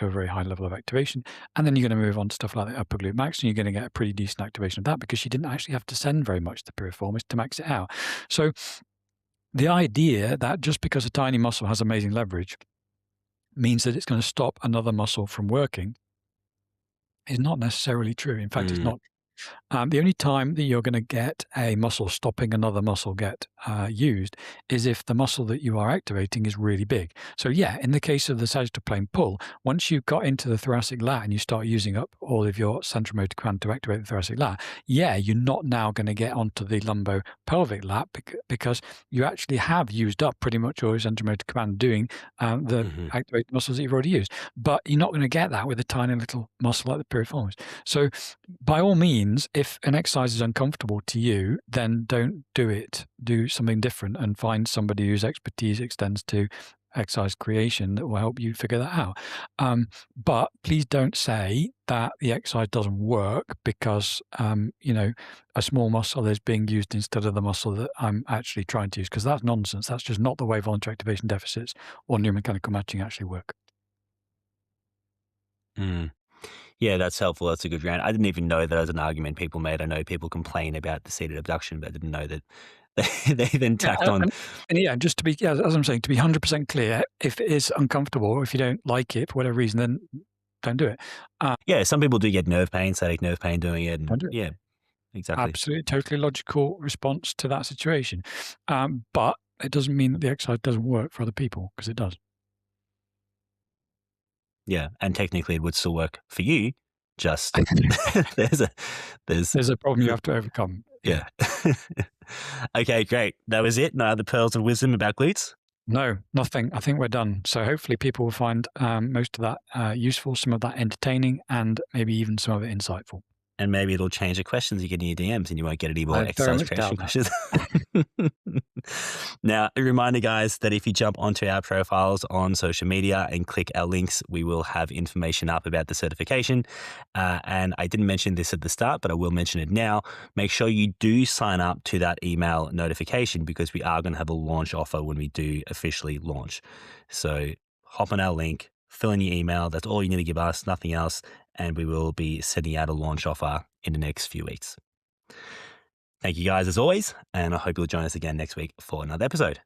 very high level of activation. And then you're going to move on to stuff like the upper glute max, and you're going to get a pretty decent activation of that because you didn't actually have to send very much to the piriformis to max it out. So the idea that just because a tiny muscle has amazing leverage means that it's going to stop another muscle from working is not necessarily true. In fact, it's not. The only time that you're going to get a muscle stopping another muscle get used is if the muscle that you are activating is really big. So yeah, in the case of the sagittal plane pull, once you've got into the thoracic lat and you start using up all of your central motor command to activate the thoracic lat, yeah, you're not now going to get onto the lumbo-pelvic lat because you actually have used up pretty much all your central motor command doing the activated muscles that you've already used. But you're not going to get that with a tiny little muscle like the piriformis. So by all means, if an exercise is uncomfortable to you, then don't do it. Do something different and find somebody whose expertise extends to exercise creation that will help you figure that out. But please don't say that the exercise doesn't work because, a small muscle is being used instead of the muscle that I'm actually trying to use, because that's nonsense. That's just not the way voluntary activation deficits or neuromechanical matching actually work. Mm. Yeah, that's helpful. That's a good round. I didn't even know that as an argument people made. I know people complain about the seated abduction, but I didn't know that they then Yeah, tacked on. and yeah, just to be, yeah, as I'm saying, to be 100% clear, if it is uncomfortable or if you don't like it for whatever reason, then don't do it. Yeah, some people do get nerve pain, static nerve pain doing it. And Don't do it. yeah, exactly. Absolutely, totally logical response to that situation. But it doesn't mean that the exercise doesn't work for other people, because it does. Yeah. And technically it would still work for you. Just there's a, there's, There's a problem you have to overcome. yeah. Yeah. Okay, great. That was it. No other pearls of wisdom about glutes. No, nothing. I think we're done. So hopefully people will find most of that useful, some of that entertaining, and maybe even some of it insightful. And maybe it'll change the questions you get in your DMs and you won't get any more I very exercise much creation doubt questions. Now, a reminder, guys, that if you jump onto our profiles on social media and click our links, we will have information up about the certification. And I didn't mention this at the start, but I will mention it now. Make sure you do sign up to that email notification, because we are going to have a launch offer when we do officially launch. So hop on our link, fill in your email. That's all you need to give us, nothing else. And we will be sending out a launch offer in the next few weeks. Thank you guys as always, and I hope you'll join us again next week for another episode.